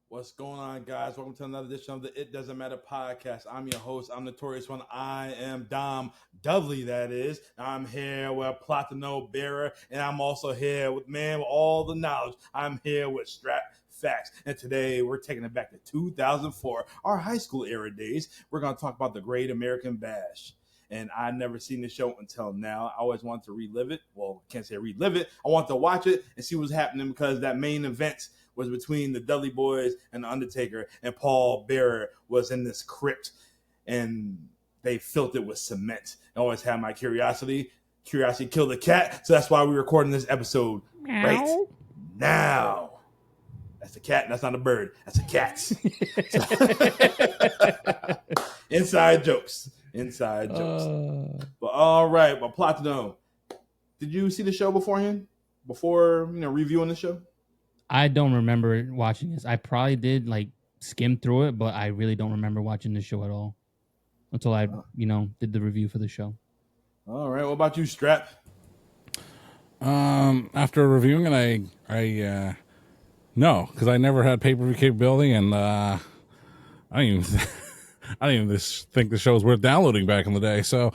What's going on, guys? Welcome to another edition of the It Doesn't Matter podcast. I'm your host. I'm Notorious One. I am Dom Dudley, that is. I'm here with Platino Bearer, and I'm also here with man with all the knowledge. I'm here with Strap Facts. And today we're taking it back to 2004, our high school era days. We're going to talk about the Great American Bash. And I never seen the show until now. I always wanted to relive it. Well, I can't say relive it. I want to watch it and see what's happening because that main event was between the Dudley Boys and the Undertaker, and Paul Bearer was in this crypt, and they filled it with cement. I always had my curiosity. Curiosity killed the cat, so that's why we're recording this episode right now. That's a cat, and that's not a bird. That's a cat. Inside jokes. But all right, but Platino, did you see the show beforehand? Before, reviewing the show? I don't remember watching this. I probably did skim through it, but I really don't remember watching the show at all until I, did the review for the show. All right. What about you, Strap? After reviewing it, I no, because I never had pay-per-view capability, and I don't even think the show was worth downloading back in the day. So,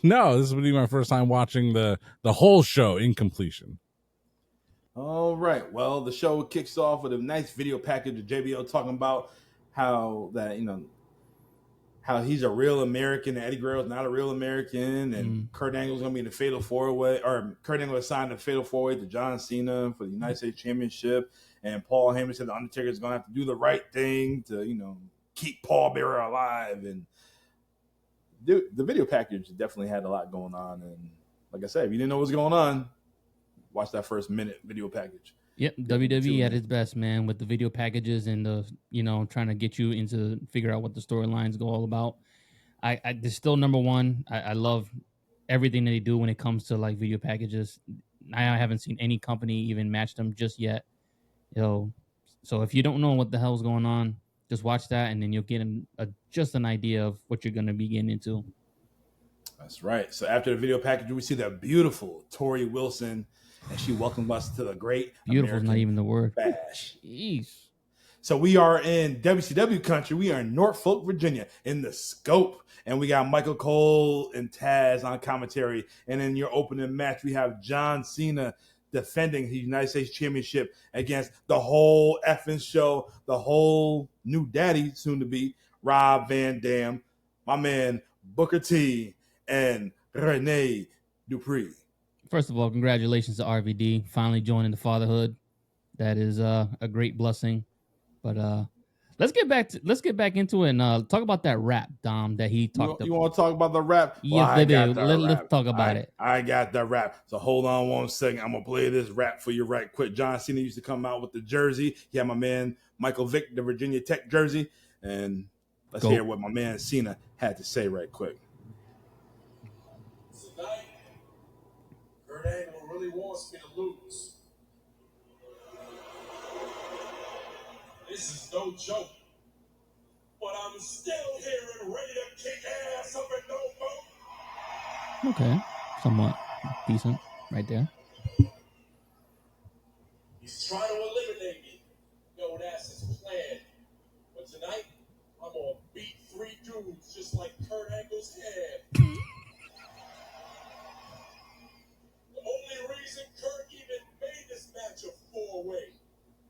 no, this would be my first time watching the whole show in completion. All right. Well, the show kicks off with a nice video package of JBL talking about how he's a real American and Eddie Guerrero is not a real American, and Kurt Angle's going to be in the Fatal 4-Way, or Kurt Angle assigned the Fatal 4-Way to John Cena for the United States Championship, and Paul Heyman said the Undertaker is going to have to do the right thing to, keep Paul Bearer alive. And the video package definitely had a lot going on, and like I said, if you didn't know what was going on, watch that first minute video package. Yep, WWE at its best, man, with the video packages and the trying to get you into figure out what the storylines go all about. They're still number one. I love everything that they do when it comes to video packages. I haven't seen any company even match them just yet. So if you don't know what the hell's going on, just watch that, and then you'll get just an idea of what you're going to be getting into. That's right. So after the video package, we see that beautiful Tori Wilson, and she welcomed us to the Great Beautiful American is not even the word. Bash. Jeez. So we are in WCW country. We are in Norfolk, Virginia, in the Scope, and we got Michael Cole and Taz on commentary. And in your opening match, we have John Cena defending the United States Championship against the whole effing show, the whole new daddy, soon to be Rob Van Dam, my man Booker T, and Rene Dupree. First of all, congratulations to RVD finally joining the fatherhood. That is a great blessing. But let's get back into it and talk about that rap, Dom, that he talked about. You want to talk about the rap? Yes, let's talk about it. I got the rap. So hold on one second. I'm gonna play this rap for you right quick. John Cena used to come out with the jersey. He had my man Michael Vick, the Virginia Tech jersey, and let's hear what my man Cena had to say right quick. Tonight, Kurt Angle really wants me to lose. This is no joke, but I'm still here and ready to kick ass up in Norfolk. Okay, somewhat decent right there. He's trying to eliminate me. Yo, that's his plan. But tonight, I'm gonna beat 3 dudes just like Kurt Angle's head. The only reason Kurt even made this match a 4-way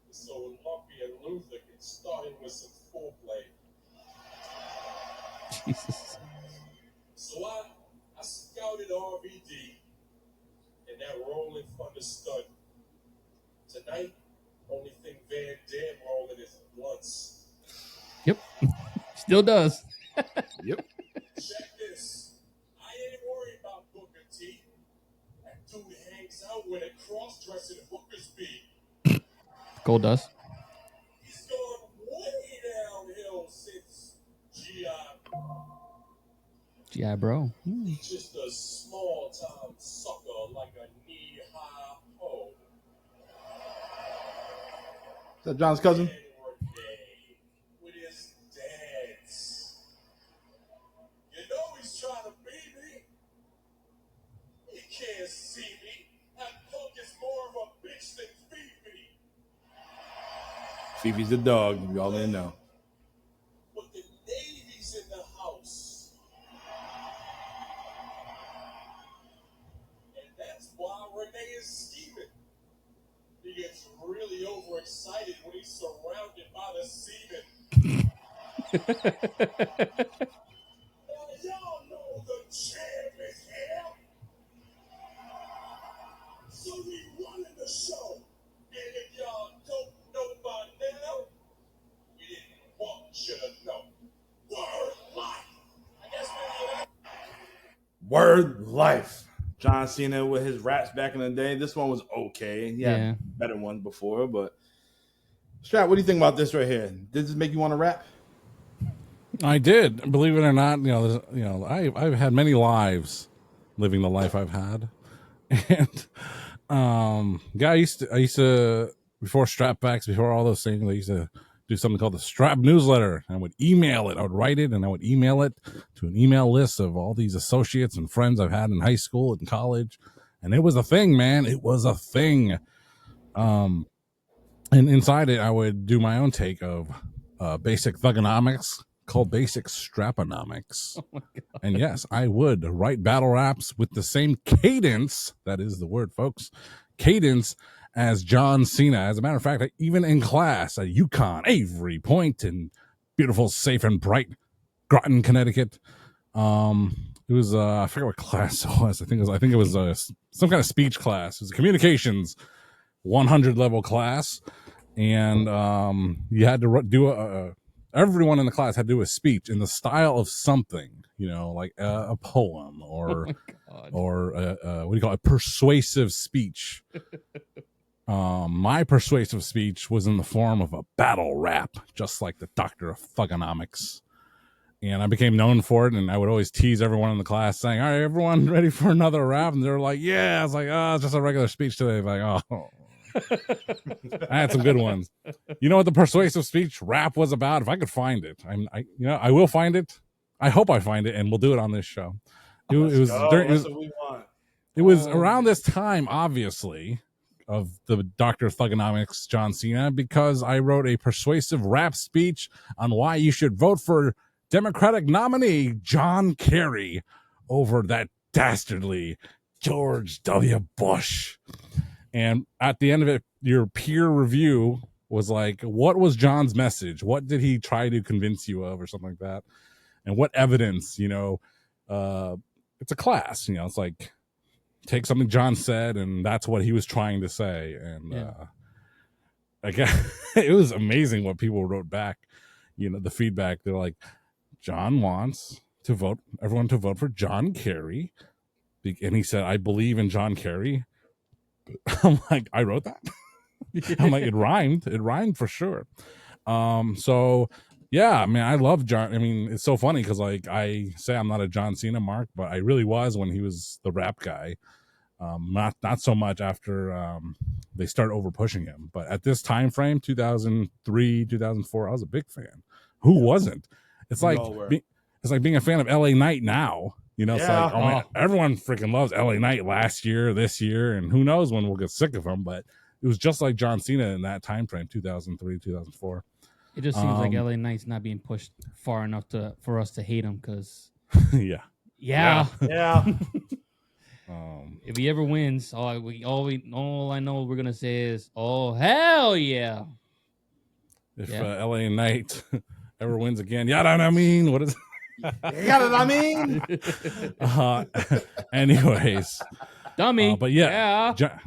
is so Lumpy and Luther can start in with some foreplay. Jesus. So I scouted RVD and that Rolling Thunder stud. Tonight, only thing Van Dam rolling is blunts. Yep. Still does. Yep. Check this. I ain't worried about Booker T. That dude hangs out with a cross-dressing Booker's beat. Gold dust. He's gone way downhill since G.I. Bro. He's just a small-time sucker like a knee-high hoe. Is that John's cousin? With his dance. You know he's trying to beat me. He can't see me. That punk is more of a bitch than Fifi. Fifi's the dog. You all didn't know. But the Navy's in the house. And that's why Renee is scheming. He gets really overexcited when he's surrounded by the semen. Well, y'all know the champ is here. So we running the show. And if y'all don't know by now, we didn't want you to know. Word life. I guess we Word life. John Cena with his raps back in the day. This one was okay. Yeah, better ones before, but Strap, what do you think about this right here? Did this make you want to rap? I did, believe it or not. I've had many lives, living the life I've had, and I used to before Strapbacks, before all those things, I used to do something called the Strap newsletter. I would email it. I would write it, and I would email it to an email list of all these associates and friends I've had in high school and college, and it was a thing, man. It was a thing. And inside it, I would do my own take of basic thugonomics called basic straponomics. Oh my God. And yes, I would write battle raps with the same cadence, that is the word, folks, cadence as John Cena. As a matter of fact, even in class at UConn, Avery Point, in beautiful, safe, and bright Groton, Connecticut, it was I forget what class it was. I think it was some kind of speech class. It was a communications 100 level class, and you had to do everyone in the class had to do a speech in the style of something, like a poem or what do you call it, a persuasive speech. My persuasive speech was in the form of a battle rap, just like the Doctor of Thugonomics. And I became known for it, and I would always tease everyone in the class saying, all right, everyone ready for another rap? And they're like, yeah. I was like, oh, it's just a regular speech today. Like, oh. I had some good ones. You know what the persuasive speech rap was about? If I could find it, I will find it. I hope I find it, and we'll do it on this show. It was around this time, obviously, of the Dr. Thugonomics, John Cena, because I wrote a persuasive rap speech on why you should vote for Democratic nominee John Kerry over that dastardly George W. Bush. And at the end of it, your peer review was like, what was John's message? What did he try to convince you of, or something like that? And what evidence, it's a class, it's like, take something John said, and that's what he was trying to say. And I guess it was amazing what people wrote back, the feedback. They're like, John wants everyone to vote for John Kerry. And he said, I believe in John Kerry. I'm like, I wrote that. I'm like, it rhymed for sure. So yeah, I mean, I love John. I mean, it's so funny because like I say I'm not a John Cena mark, but I really was when he was the rap guy. Not so much after they start over pushing him, but at this time frame, 2003, 2004, I was a big fan. Who wasn't? It's like being a fan of LA Knight now. It's like, oh man, everyone freaking loves LA Knight last year, this year, and who knows when we'll get sick of him. But it was just like John Cena in that time frame, 2003, 2004. It just seems like LA Knight's not being pushed far enough for us to hate him. Because yeah. If he ever wins, all I know we're gonna say is, "Oh hell yeah!" If LA Knight ever wins again, I mean, what is? Anyways, dummy. But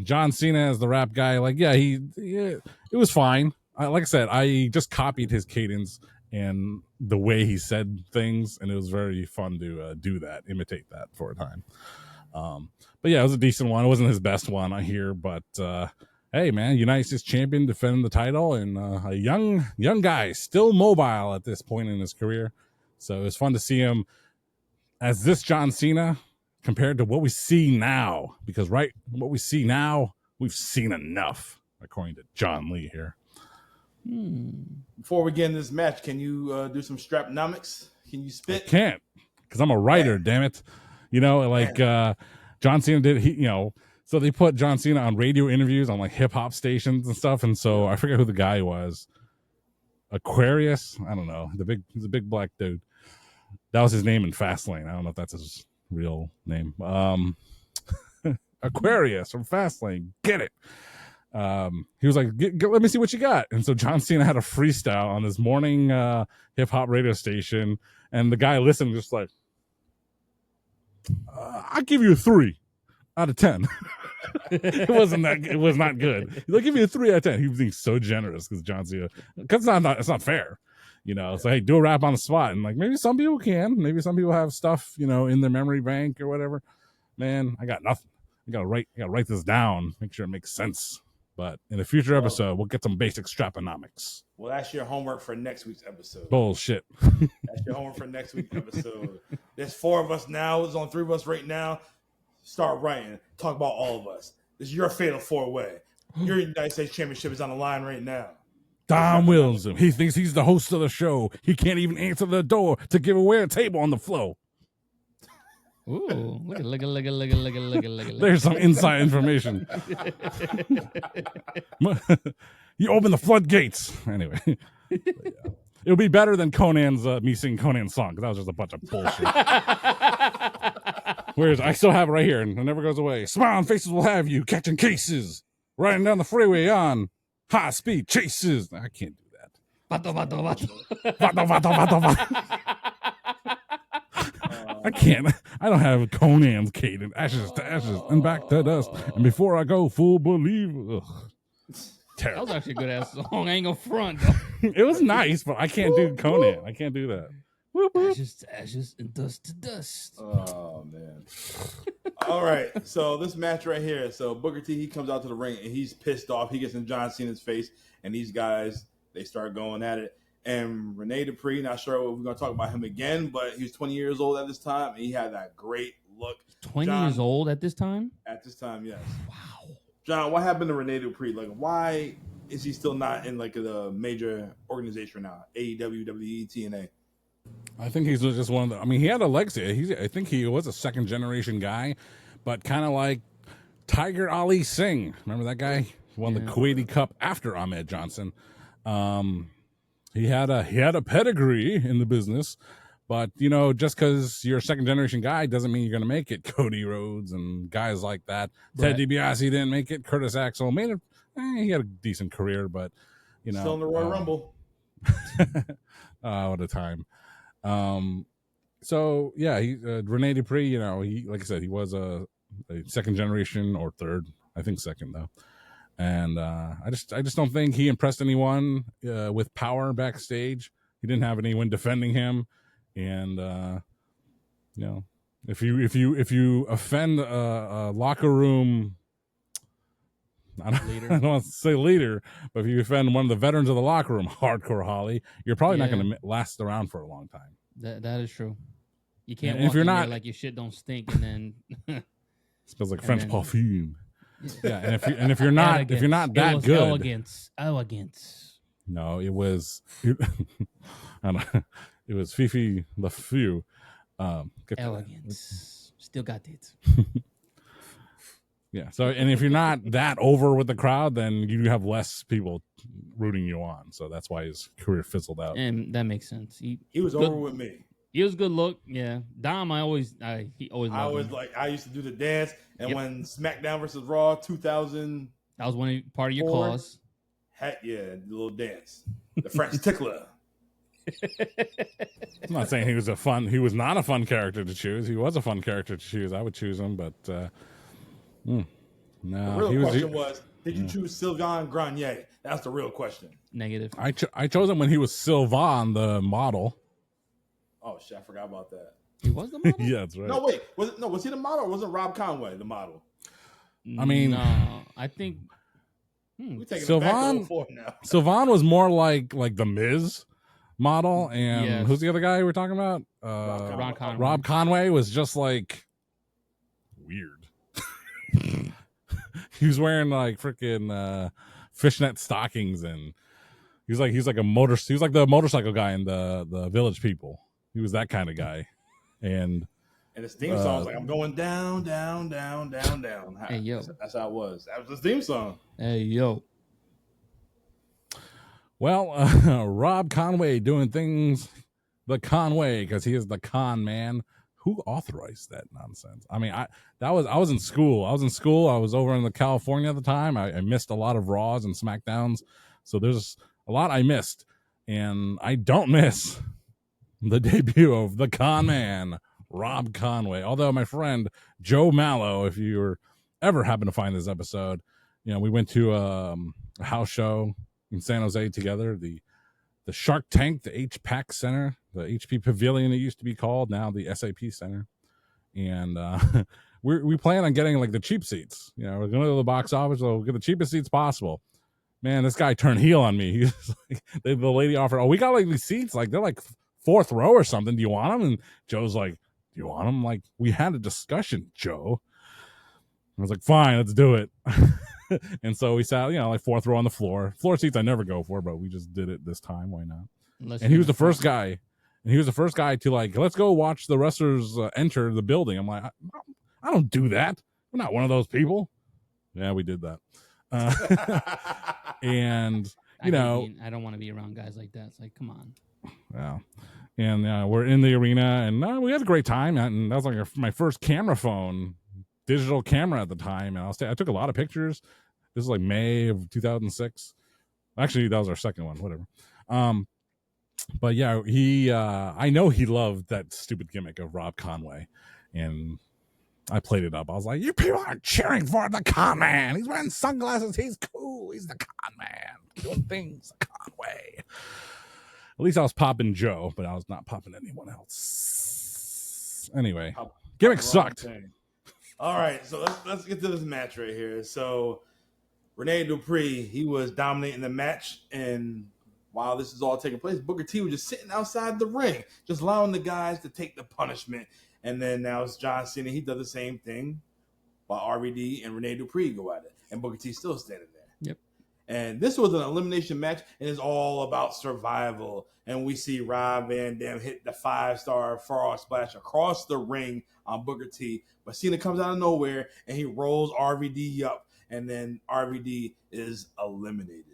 John Cena as the rap guy, like, it was fine. Like I said, I just copied his cadence and the way he said things, and it was very fun to imitate that for a time. But yeah, it was a decent one. It wasn't his best one, I hear, but hey, man, United States champion defending the title, and a young guy, still mobile at this point in his career. So it was fun to see him as this John Cena compared to what we see now, because what we see now, we've seen enough, according to John Lee here. Before we get in this match, can you do some strapnomics? Can you spit? I can't, because I'm a writer, damn it. John Cena did, so they put John Cena on radio interviews on like hip hop stations and stuff. And so I forget who the guy was. Aquarius. I don't know. He's a big black dude. That was his name in Fastlane. I don't know if that's his real name. Aquarius from Fastlane. Get it. He was like, let me see what you got. And so John Cena had a freestyle on his morning hip hop radio station, and the guy listened just like, I'll give you a 3 out of 10. It was not good. He'll give you a 3 out of 10. He was being so generous because John Cena, because it's not fair. So hey, do a rap on the spot. And like, maybe some people can, maybe some people have stuff, in their memory bank or whatever. Man, I got nothing. I gotta write this down, make sure it makes sense. But in a future episode, we'll get some basic straponomics. Well, that's your homework for next week's episode. Bullshit. That's your homework for next week's episode. There's 4 of us now. There's only 3 of us right now. Start writing. Talk about all of us. This is your fatal 4-way. Your United States Championship is on the line right now. Dom Wilson. He thinks he's the host of the show. He can't even answer the door to give away a table on the floor. Ooh, look. There's some inside information. You open the floodgates. Anyway, it'll be better than Conan's me singing Conan's song, because that was just a bunch of bullshit. Whereas I still have it right here, and it never goes away. Smiling faces will have you catching cases, riding down the freeway on high speed chases. I can't do that. Vato. I can't. I don't have Conan's cadence. Ashes to ashes and back to dust. And before I go, full believer. That was actually a good ass song. I ain't gonna front. It was nice, but I can't do Conan. I can't do that. Ashes to ashes and dust to dust. Oh man. All right. So this match right here. So Booker T, he comes out to the ring and he's pissed off. He gets in John Cena's face, and these guys, they start going at it. And Rene Dupree, not sure if we're going to talk about him again, but he was 20 years old at this time, and he had that great look. 20 years old at this time? At this time, yes. Wow. John, what happened to Rene Dupree? Like, why is he still not in, like, a major organization now? AEW, WWE, TNA? I think he's just one of the... he had a legacy. I think he was a second-generation guy, but kind of like Tiger Ali Singh. Remember that guy? He won the Kuwaiti Cup after Ahmed Johnson. He had a pedigree in the business, but just because you're a second generation guy doesn't mean you're going to make it. Cody Rhodes and guys like that. Ted DiBiase didn't make it. Curtis Axel made it. He had a decent career, but still in the Royal Rumble. What a time. So yeah, Rene Dupree. He, like I said, he was a second generation or third. I think second though. And I just don't think he impressed anyone with power backstage. He didn't have anyone defending him, and if you offend a locker room, I don't want to say leader, but if you offend one of the veterans of the locker room, Hardcore Holly, you're probably not going to last around for a long time. That is true. You can't. And walk if you're in not there like your shit don't stink, and then smells like French perfume. Yeah, and if you're not that good, elegance. No, it was. I don't know, it was Fifi the Few. Elegance. Still got it. Yeah. So, and if you're not that over with the crowd, then you have less people rooting you on. So that's why his career fizzled out. And that makes sense. He was over with me. He was a good look, yeah. Dom, I used to do the dance, and when SmackDown versus Raw 2000, that was part of your cause. Heck yeah, the little dance, the French tickler. I'm not saying he was not a fun character to choose. He was a fun character to choose. I would choose him, but no. The real question was, did you choose Sylvain Grenier? That's the real question. Negative. I chose him when he was Sylvain, the model. Oh shit, I forgot about that. He was the model? Yeah, that's right. No, wait. Was he the model, or was it Rob Conway the model? I mean, no, I think Sylvain was more like the Miz model, and who's the other guy we're talking about? Rob Conway was just like weird. He was wearing like freaking fishnet stockings, and he's like the motorcycle guy in the Village People. He was that kind of guy, and his theme song was like, "I'm going down, down, down, down, down." Hey yo, that's how it was. That was his theme song. Hey yo. Well, Rob Conway doing things the Conway because he is the con man. Who authorized that nonsense? I mean, I was in school. I was over in California at the time. I missed a lot of Raws and SmackDowns, so there's a lot I missed, and I don't miss the debut of the con man, Rob Conway. Although my friend Joe Mallow, if you were ever happen to find this episode, we went to a house show in San Jose together. The Shark Tank, the HPAC Center, the HP Pavilion it used to be called, now the SAP Center. And we plan on getting like the cheap seats. We're going to go to the box office, so we'll get the cheapest seats possible. Man, this guy turned heel on me. He's like, the lady offered, we got like these seats, like they're like fourth row or something. Do you want them? And Joe's like, do you want them? Like, we had a discussion, Joe. I was like, fine, let's do it. And so we sat, like fourth row on the floor. Floor seats I never go for, but we just did it this time. Why not? And he was the first guy. And he was the first guy to like, let's go watch the wrestlers enter the building. I'm like, I don't do that. I'm not one of those people. Yeah, we did that. And I don't want to be around guys like that. It's like, come on. Yeah. And we're in the arena, and we had a great time. And that was like my first camera phone, digital camera at the time. And I took a lot of pictures. This is like May of 2006. Actually, that was our second one. Whatever. But yeah, I know he loved that stupid gimmick of Rob Conway, and I played it up. I was like, you people are cheering for the con man. He's wearing sunglasses. He's cool. He's the con man. Doing things the con way. At least I was popping Joe, but I was not popping anyone else. Anyway, gimmick sucked. All right, so let's get to this match right here. So Rene Dupree, he was dominating the match, and while this is all taking place, Booker T was just sitting outside the ring, just allowing the guys to take the punishment. And then now it's John Cena. He does the same thing while RVD and Rene Dupree go at it. And Booker T still standing there. Yep. And this was an elimination match, and it's all about survival. And we see Rob Van Dam hit the 5-star frog splash across the ring on Booker T. But Cena comes out of nowhere, and he rolls RVD up. And then RVD is eliminated.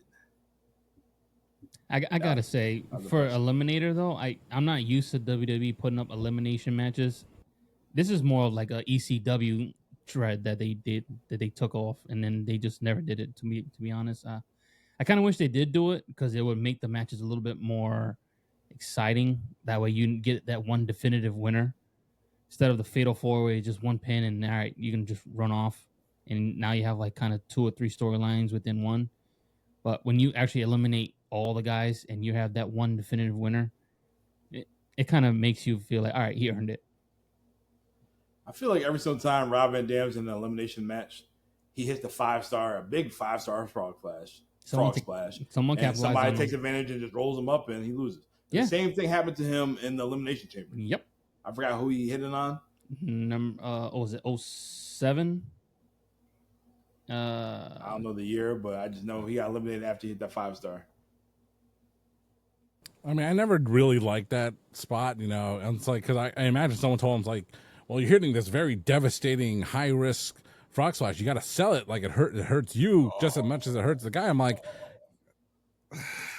I gotta say, for Eliminator though, I'm not used to WWE putting up elimination matches. This is more like a ECW thread that they took off, and then they just never did it. To be honest, I kind of wish they did do it because it would make the matches a little bit more exciting. That way, you get that one definitive winner instead of the fatal 4-way, just one pin, and all right, you can just run off, and now you have like kind of 2 or 3 storylines within one. But when you actually eliminate all the guys and you have that one definitive winner, it kind of makes you feel like, all right, he earned it. I feel like every single time Rob Van Dam's in an elimination match, he hits a big 5-star frog splash. Somebody takes advantage and just rolls him up and he loses. Yeah. The same thing happened to him in the Elimination Chamber. Yep. I forgot who he hit it on. Was it 07? I don't know the year, but I just know he got eliminated after he hit that 5-star. I mean, I never really liked that spot, and it's like, because I imagine someone told him, like, well, you're hitting this very devastating, high-risk frog splash. You got to sell it like it hurts you just as much as it hurts the guy. I'm like,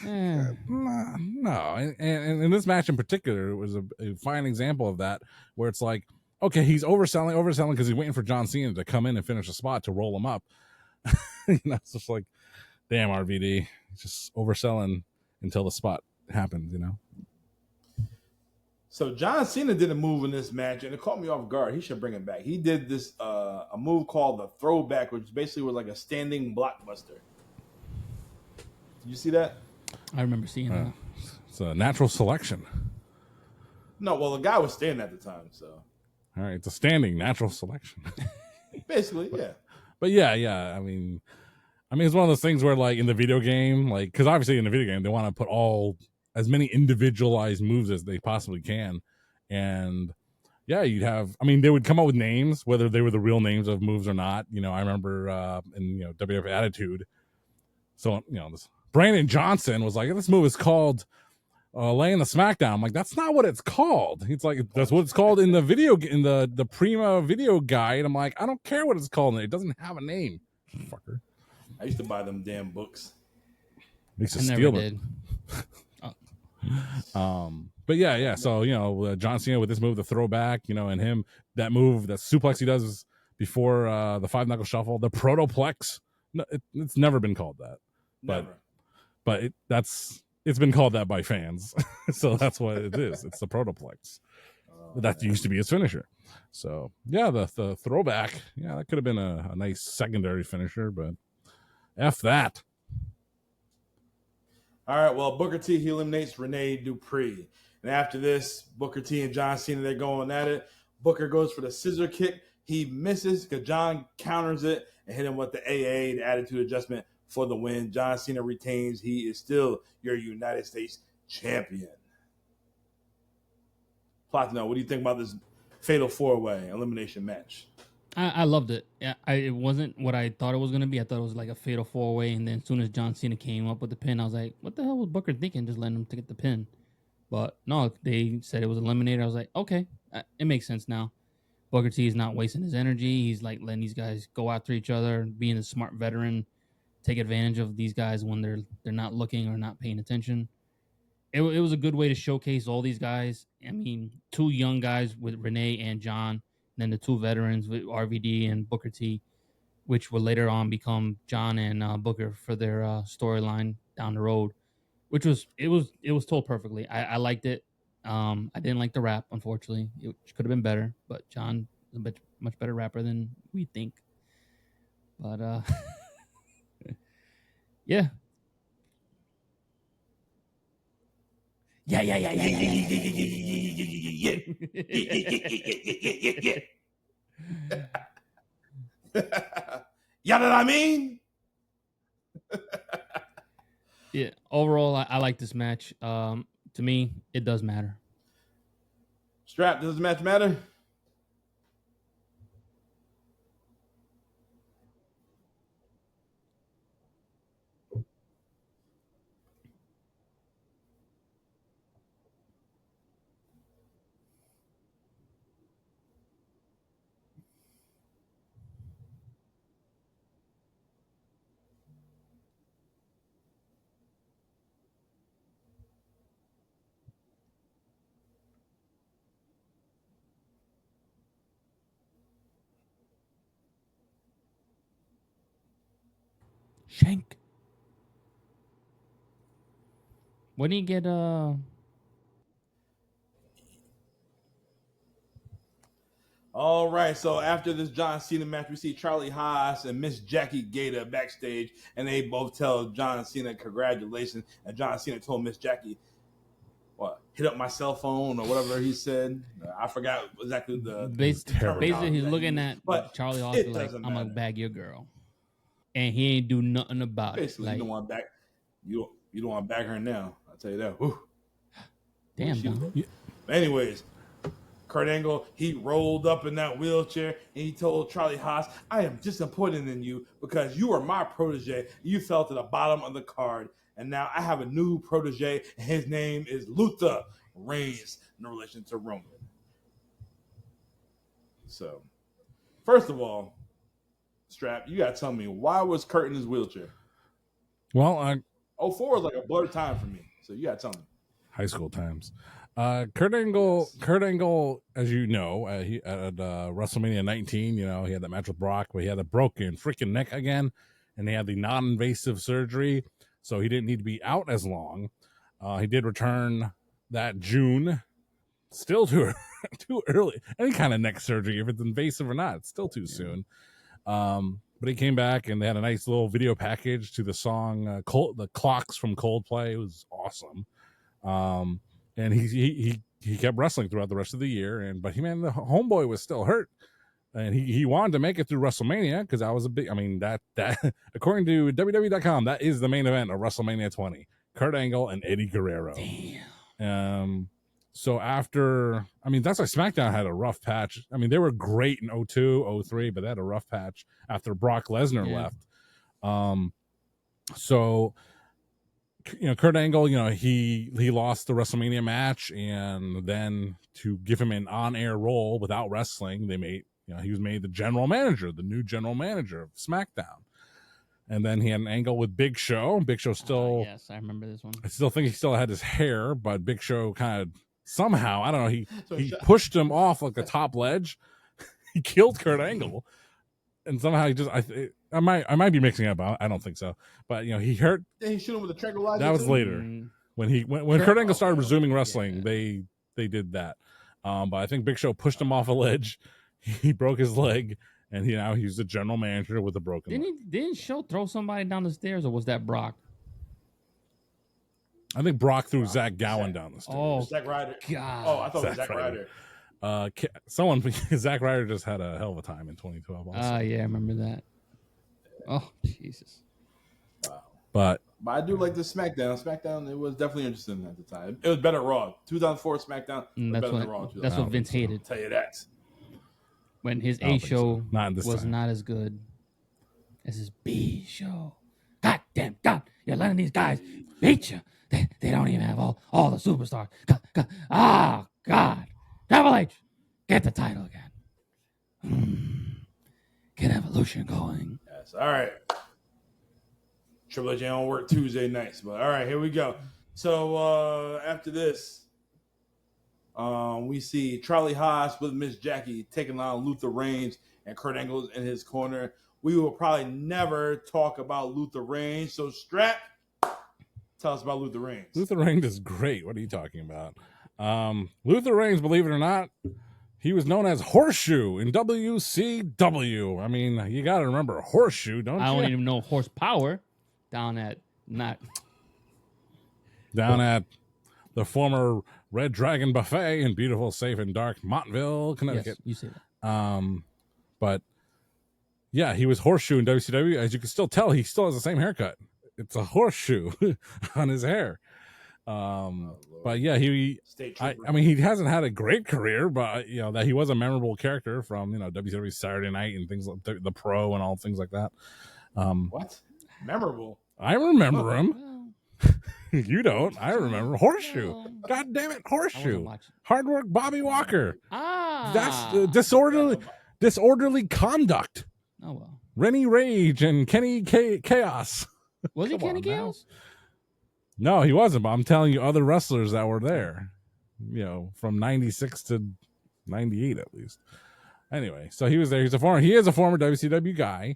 no. And in this match in particular, it was a fine example of that, where it's like, okay, he's overselling because he's waiting for John Cena to come in and finish a spot to roll him up. It's just like, damn, RVD, just overselling until the spot happens, So John Cena did a move in this match, and it caught me off guard. He should bring it back. He did this a move called the throwback, which basically was like a standing blockbuster. Did you see that? I remember seeing that. It's a natural selection. No, well, the guy was standing at the time, so. All right, it's a standing natural selection. Basically, yeah. But yeah. I mean, it's one of those things where, like, in the video game, like, because obviously in the video game they want to put as many individualized moves as they possibly can, and yeah, they would come up with names, whether they were the real names of moves or not. I remember in WWF Attitude, so this Brandon Johnson was like, this move is called laying the smackdown. I'm like, that's not what it's called. It's like, that's what it's called in the video, in the Prima video guide. I'm like, I don't care what it's called. It doesn't have a name. Fucker. I used to buy them damn books. I used to steal them. But yeah. So John Cena with this move, the throwback, and him, that move, that suplex he does before the 5-knuckle shuffle, the protoplex. No, it's never been called that. Never. But it's been called that by fans. So that's what it is. It's the protoplex. That used to be his finisher. So yeah, the throwback, yeah, that could have been a nice secondary finisher, but F that. All right, well, Booker T, he eliminates Rene Dupree. And after this, Booker T and John Cena, they're going at it. Booker goes for the scissor kick. He misses because John counters it and hit him with the AA, the attitude adjustment, for the win. John Cena retains. He is still your United States champion. Platino, what do you think about this fatal 4-way elimination match? I loved it. It wasn't what I thought it was going to be. I thought it was like a fatal 4-way. And then as soon as John Cena came up with the pin, I was like, what the hell was Booker thinking, just letting him to get the pin? But no, they said it was eliminated. I was like, okay, it makes sense now. Booker T is not wasting his energy. He's like letting these guys go after each other, being a smart veteran, take advantage of these guys when they're not looking or not paying attention. It was a good way to showcase all these guys. I mean, 2 young guys with Renee and John, and then the 2 veterans with RVD and Booker T, which will later on become John and Booker for their storyline down the road. Which was told perfectly. I liked it. I didn't like the rap, unfortunately. It could have been better, but John is a much better rapper than we think. But yeah. Yeah. Yeah, that I mean? Yeah. Overall, I like this match. To me, it does matter. Strap, does the match matter? Shank. When do you get All right, so after this John Cena match, we see Charlie Haas and Miss Jackie Gator backstage, and they both tell John Cena congratulations. And John Cena told Miss Jackie, "What? Hit up my cell phone or whatever he said." I forgot exactly the basically he's looking at Charlie Haas like, doesn't I'm matter. gonna bag your girl, and he ain't do nothing about Basically, it. you don't want back. You don't want to back her now. I'll tell you that. Whew. Damn. Dom. Anyways, Kurt Angle, he rolled up in that wheelchair and he told Charlie Haas, "I am disappointed in you because you are my protege. You fell to the bottom of the card. And now I have a new protege, and his name is Luther Reigns in relation to Roman." So, first of all, Strap, you got to tell me, why was Kurt in his wheelchair? Well, 04 is like a blurred time for me. So you got to tell me. High school times. Kurt Angle, as you know, he at WrestleMania 19, he had that match with Brock where he had a broken freaking neck again, and he had the non-invasive surgery, so he didn't need to be out as long. He did return that June. Still too early. Any kind of neck surgery, if it's invasive or not, it's still too soon. But he came back, and they had a nice little video package to the song "The Clocks" from Coldplay. It was awesome. And he kept wrestling throughout the rest of the year, but the homeboy was still hurt, and he wanted to make it through WrestleMania because that was a big. I mean that according to WWE.com, that is the main event of WrestleMania 20. Kurt Angle and Eddie Guerrero. Damn. So after, that's why SmackDown had a rough patch. They were great in 02, 03, but they had a rough patch after Brock Lesnar left. So, Kurt Angle, he lost the WrestleMania match, and then to give him an on-air role without wrestling, they made, he was made the new general manager of SmackDown. And then he had an angle with Big Show. Big Show still, yes, I remember this one. I still think he still had his hair, but Big Show kind of somehow, I don't know, he pushed him off like a top ledge. He killed Kurt Angle, and somehow he just, I might be mixing up. I don't think so, but he hurt. Did he shoot him with a tranquilizer? That was later when Kurt Angle started resuming wrestling. Yeah. They did that, but I think Big Show pushed him off a ledge. He broke his leg. And he's the general manager with a broken leg. Didn't Show throw somebody down the stairs, or was that Brock? I think Brock threw Zach Gowen down the stairs. Oh, Zack Ryder. God. Oh, I thought it was Zack Ryder. Zach Ryder just had a hell of a time in 2012. Also. Yeah, I remember that. Oh, Jesus. Wow. But I do like the SmackDown. SmackDown, it was definitely interesting at the time. It was better Raw. 2004 SmackDown was better than Raw. That's what Vince hated. I'll tell you that. When his A show was time. not as good as his B show. God damn, God, you're letting these guys beat you. They don't even have all the superstars. God. Triple H, get the title again. Get Evolution going. Yes, all right. Triple H don't work Tuesday nights, but all right, here we go. So after this, we see Charlie Haas with Miss Jackie taking on Luther Reigns and Kurt Angle in his corner. We will probably never talk about Luther Reigns. So, Strap, tell us about Luther Reigns. Luther Reigns is great. What are you talking about? Luther Reigns, believe it or not, he was known as Horseshoe in WCW. I mean, you got to remember Horseshoe, don't you? I don't even know horsepower down at the former Red Dragon Buffet in beautiful, safe, and dark Montville, Connecticut. Yes, you say that. But yeah, he was Horseshoe in WCW. As you can still tell, he still has the same haircut. It's a horseshoe on his hair. But yeah, I mean, he hasn't had a great career, but that he was a memorable character from WCW Saturday Night and things like the Pro and all things like that. What? Memorable? I remember him. You don't. I remember Horseshoe. God damn it, Horseshoe. Hard work, Bobby Walker. That's disorderly conduct. Oh well. Rennie Rage and Kenny Chaos. Was he Kenny Chaos? No, he wasn't. But I'm telling you, other wrestlers that were there. From '96 to '98 at least. Anyway, so he was there. He is a former WCW guy,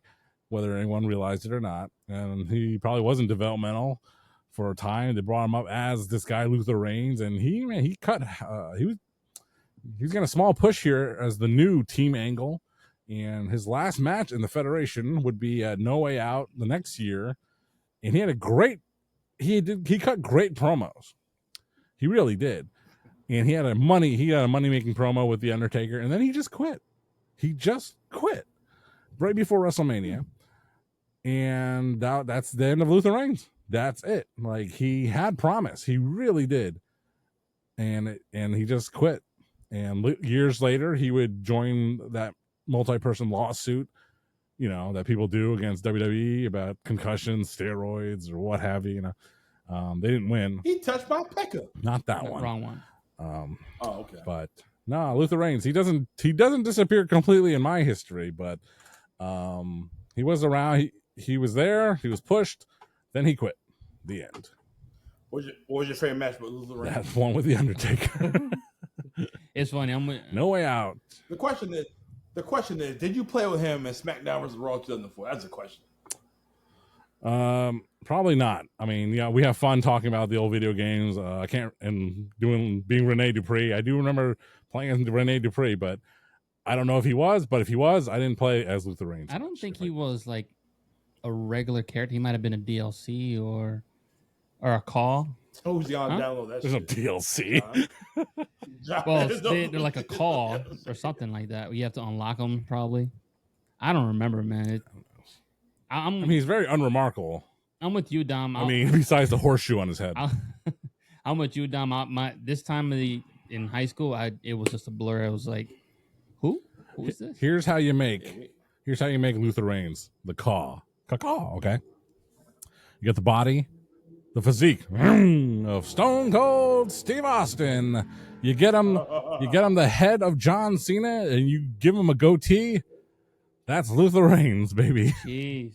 whether anyone realized it or not, and he probably wasn't developmental for a time. They brought him up as this guy Luther Reigns, and he was getting a small push here as the new Team Angle, and his last match in the Federation would be at No Way Out the next year, and he cut great promos. He really did, and he had a money making promo with the Undertaker, and then he just quit. He just quit right before WrestleMania, and that's the end of Luther Reigns. That's it. Like, he had promise. He really did. And he just quit. And years later, he would join that multi-person lawsuit, that people do against WWE about concussions, steroids, or what have you. They didn't win. He touched my pecker. Not that one. Wrong one. Okay. But no, Luther Reigns. He doesn't disappear completely in my history, but he was around. He was there. He was pushed. Then he quit. The end. What was your favorite match with Luther Reigns? That one with the Undertaker. It's funny. No Way Out. The question is, did you play with him in SmackDown vs. Raw 2004? That's the question. Probably not. I mean, we have fun talking about the old video games. Being Rene Dupree. I do remember playing as Rene Dupree, but I don't know if he was. But if he was, I didn't play as Luther Reigns. I don't think he was like a regular character. He might have been a DLC or a call. Who's on download that? There's no DLC. Well, they're like a call or something like that. You have to unlock them probably. I don't remember, man. I mean, he's very unremarkable. I'm with you, Dom. Besides the horseshoe on his head. I'm with you, Dom. This time in high school, it was just a blur. I was like, who is this? Here's how you make Luther Reigns. The caw. Caw, okay? You got the body, the physique of Stone Cold Steve Austin. You get him the head of John Cena, and you give him a goatee. That's Luther Reigns, baby. Jeez.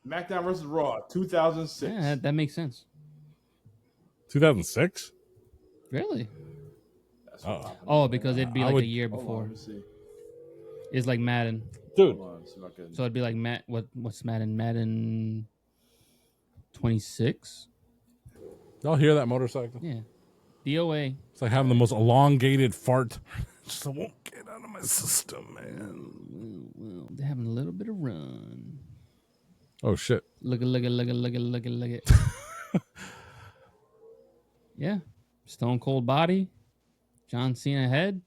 SmackDown versus Raw, 2006. Yeah, that makes sense. 2006. Really? That's what popping Oh, up because right it'd be I like would- a year now. Hold on, before. let me see. It's like Madden. Dude, Hold on, let's see if I can. So it'd be like what's Madden? Madden 26? y'all hear that motorcycle? Yeah. DOA. It's like having the most elongated fart. Just won't get out of my system, man. Well, they're having a little bit of run. Oh shit! Look it. Yeah. Stone Cold body. John Cena head.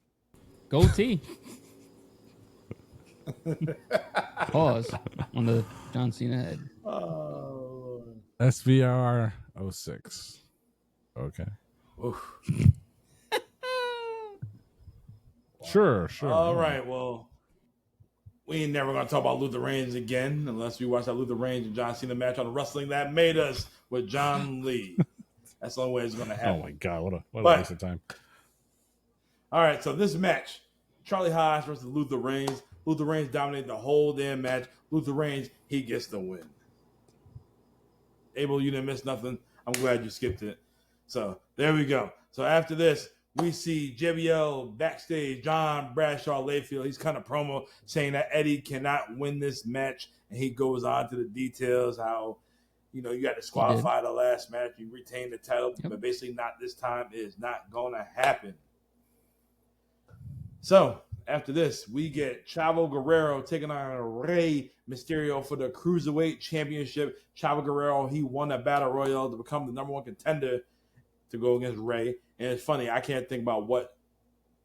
Goatee. Pause on the John Cena head. Oh, SVR 06. Okay. oof. Sure. All right, well, we ain't never gonna talk about Luther Reigns again unless we watch that Luther Reigns and John Cena match on Wrestling That Made Us with John Lee. That's the only way it's gonna happen. Oh my god, what a But- waste of time. All right, so this match, Charlie Haas versus Luther Reigns. Luther Reigns dominated the whole damn match. Luther Reigns, he gets the win. Abel, you didn't miss nothing. I'm glad you skipped it. So there we go. So after this, we see JBL backstage, John Bradshaw Layfield. He's kind of promo saying that Eddie cannot win this match. And he goes on to the details how, you got to disqualify the last match. You retain the title, but basically not this time. It is not going to happen. So after this, we get Chavo Guerrero taking on Rey Mysterio for the Cruiserweight Championship. Chavo Guerrero, he won a Battle Royal to become the number one contender to go against Rey. And it's funny, I can't think about what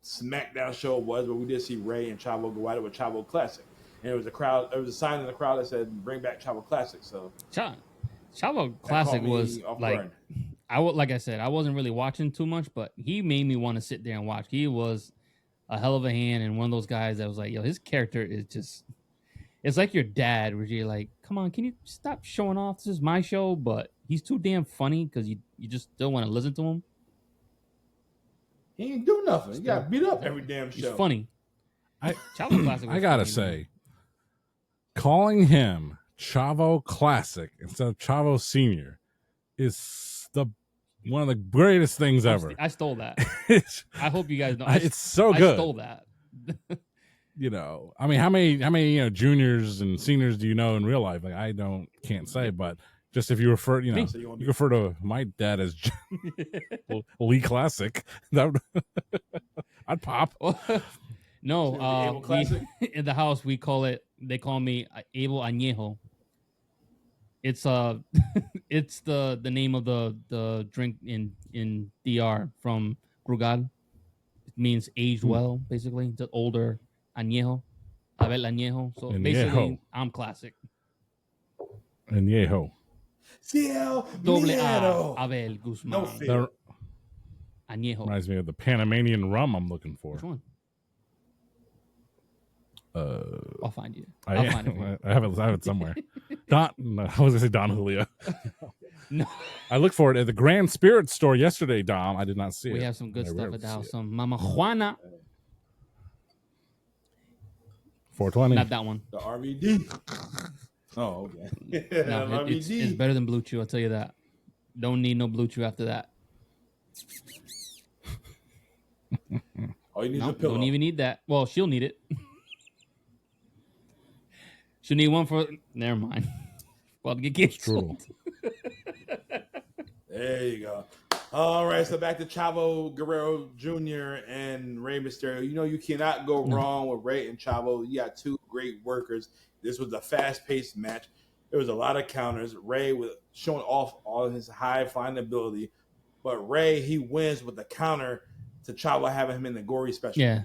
SmackDown show it was, but we did see Rey and Chavo go at it with Chavo Classic. And it was a sign in the crowd that said, bring back Chavo Classic. So Chavo Classic was like, guard. like I said, I wasn't really watching too much, but he made me want to sit there and watch. He was a hell of a hand and one of those guys that was like, yo, his character is just, it's like your dad where you're like, come on, can you stop showing off? This is my show, but he's too damn funny because you just still want to listen to him. He ain't do nothing. He got beat up every damn show. He's funny. Chavo Classic was I gotta funny, say, man. calling him Chavo Classic instead of Chavo Senior is one of the greatest things ever. I stole that. It's, I hope you guys know. it's so good. I stole that. I mean, how many juniors and seniors do you know in real life? Like, I can't say, but just if you refer, you refer to my dad as Lee Classic, I'd pop. No, in the house they call me Abel Añejo. It's it's the name of the drink in DR from Brugal. It means aged well, basically. It's older. Añejo. Abel Añejo. So basically, I'm classic. Añejo. CL Doble A. Miero. Abel Guzman. No fear. Añejo. Reminds me of the Panamanian rum I'm looking for. Which one? I'll find you. I find it. have it somewhere. I was gonna say Don Julio. No. I looked for it at the Grand Spirit store yesterday, Dom. I did not see it. We have some good I stuff rarely at the house. see it. Some Mama Juana. 420. Not that one. The RVD. Oh, okay. No, it's better than Blue Chew, I'll tell you that. Don't need no Blue Chew after that. All you need is No, a pillow. don't even need that. Well, she'll need it. She'll need one for... Never mind. Well, to get canceled. There you go. All right, so back to Chavo Guerrero Jr. and Rey Mysterio. You cannot go wrong with Rey and Chavo. You got two great workers. This was a fast-paced match. There was a lot of counters. Rey was showing off all of his high-flying ability. But Rey, he wins with the counter to Chavo having him in the gory special. Yeah.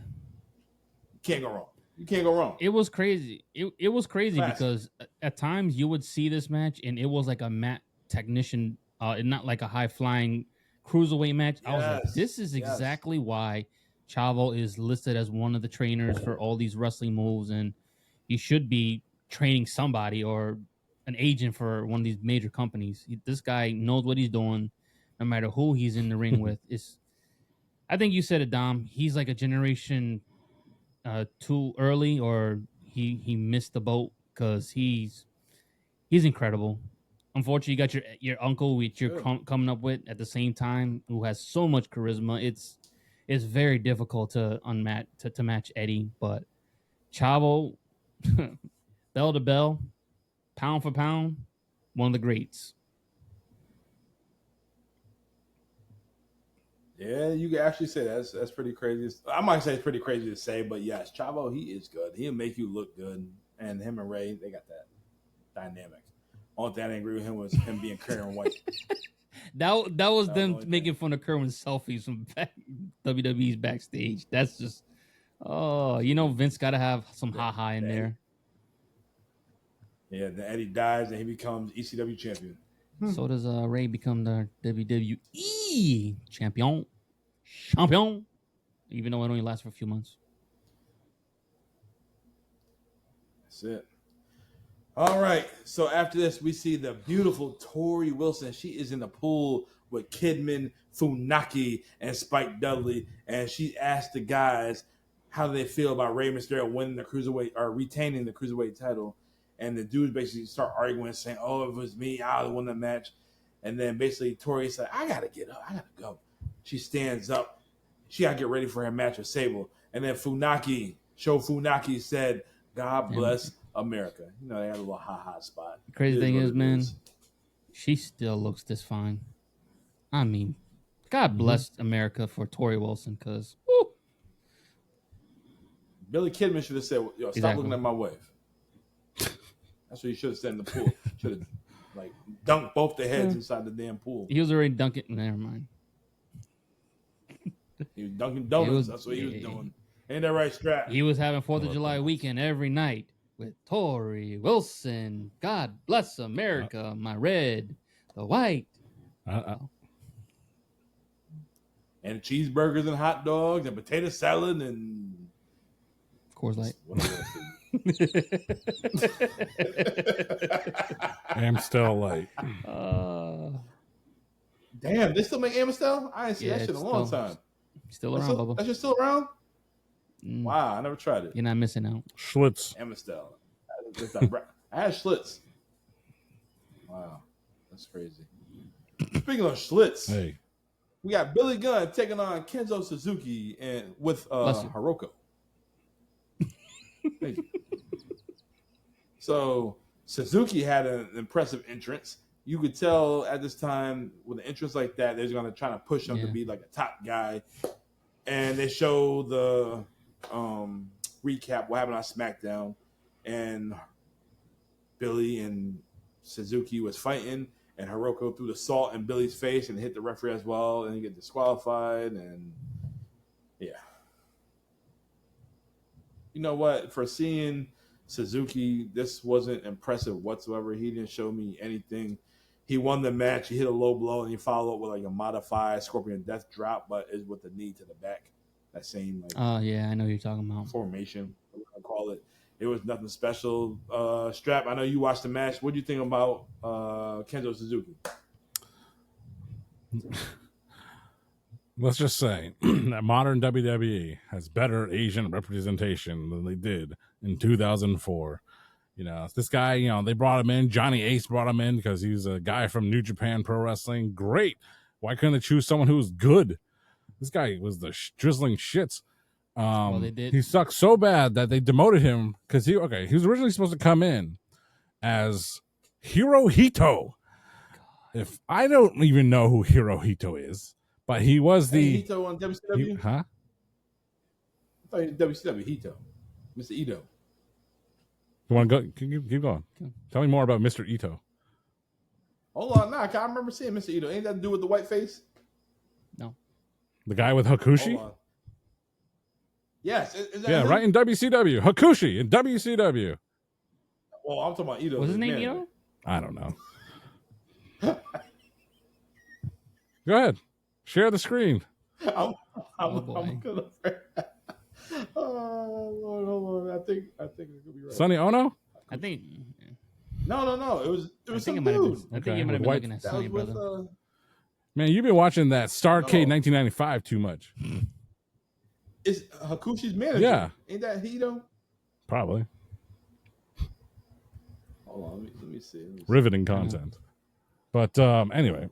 You can't go wrong. You can't go wrong. It was crazy. It was crazy Classic. because at times you would see this match and it was like a mat technician, and not like a high-flying cruiserweight match. I was like, this is exactly why Chavo is listed as one of the trainers for all these wrestling moves, and he should be training somebody or an agent for one of these major companies. This guy knows what he's doing, no matter who he's in the ring with. I think you said it, Dom. He's like a generation too early, or he missed the boat because he's He's incredible. Unfortunately, you got your uncle, which you're Good. coming up with at the same time, who has so much charisma. It's very difficult to match Eddie, but Chavo, bell to bell, pound for pound, one of the greats. Yeah, you can actually say that's pretty crazy. I might say it's pretty crazy to say, but yes, Chavo, he is good. He'll make you look good, and him and Ray, they got that dynamic. Only thing I didn't agree with him was him being Karen White. That was them making fun of Kerwin's selfies from WWE's Backstage. That's just, Vince got to have some ha-ha in there. Yeah, then Eddie dies and he becomes ECW champion. So does Ray become the WWE champion, even though it only lasts for a few months. That's it. All right. So after this, we see the beautiful Tori Wilson. She is in the pool with Kidman, Funaki, and Spike Dudley, and she asked the guys how they feel about Rey Mysterio winning the cruiserweight or retaining the cruiserweight title. And the dudes basically start arguing, saying, "Oh, if it was me, I would have won the match." And then basically Tori said, "I gotta get up. I gotta go." She stands up. She gotta get ready for her match with Sable. And then Funaki said, "God bless America." You know, they had a little ha-ha spot. The crazy thing is, man, she still looks this fine. I mean, God bless America for Tori Wilson, because Billy Kidman should have said, "Yo, stop looking at my wife." That's what he should have said in the pool. Should have dunked both the heads inside the damn pool. He was already dunking. Never mind. He was dunking donuts. That's what he was doing. Ain't that right, Strap? He was having 4th of July weekend every night with Tori Wilson. God bless America. My red, the white. And cheeseburgers and hot dogs and potato salad and Coors Light. Amstel Light. Damn, they still make Amstel? I ain't seen that shit in a long time. Still around, Bubba. That shit still around? Wow, I never tried it. You're not missing out. Schlitz. Amstel. I had Schlitz. Wow, that's crazy. Speaking of Schlitz, we got Billy Gunn taking on Kenzo Suzuki and with Hiroko. So Suzuki had an impressive entrance. You could tell at this time with an entrance like that, they're going to try to push him to be like a top guy. And they show the recap what happened on SmackDown, and Billy and Suzuki was fighting, and Hiroko threw the salt in Billy's face and hit the referee as well, and he get disqualified. And yeah, you know what? For seeing Suzuki, this wasn't impressive whatsoever. He didn't show me anything. He won the match. He hit a low blow, and he followed up with like a modified Scorpion Death Drop, but is with the knee to the back. That same I know you're talking about formation. I call it. It was nothing special. Strap, I know you watched the match. What do you think about Kenzo Suzuki? Let's just say that modern WWE has better Asian representation than they did in 2004. You know, this guy, they brought him in. Johnny Ace brought him in because he's a guy from New Japan Pro Wrestling. Great. Why couldn't they choose someone who was good? This guy was the drizzling shits. They did. He sucked so bad that they demoted him because he was originally supposed to come in as Hirohito. If I don't even know who Hirohito is, but he was the Hito on WCW. I thought he was WCW Hito, Mr. Ito. You want to go? Keep going. Tell me more about Mr. Ito. Hold on, I remember seeing Mr. Ito. Ain't that to do with the white face? No. The guy with Hakushi? Yes. Is that him? Right in WCW. Hakushi in WCW. Well, I'm talking about Ito. What's his name, Ito? I don't know. Go ahead. Share the screen. I'm gonna. Oh Lord, hold on. I think it could be right. Sonny Ono? I think. No. It was some dude. I think you might have been looking at Sonny, brother. Man, you've been watching that Starrcade 1995 too much. It's Hakushi's manager. Yeah. Ain't that Hito? Probably. Hold on, let me see. Riveting content. But anyway,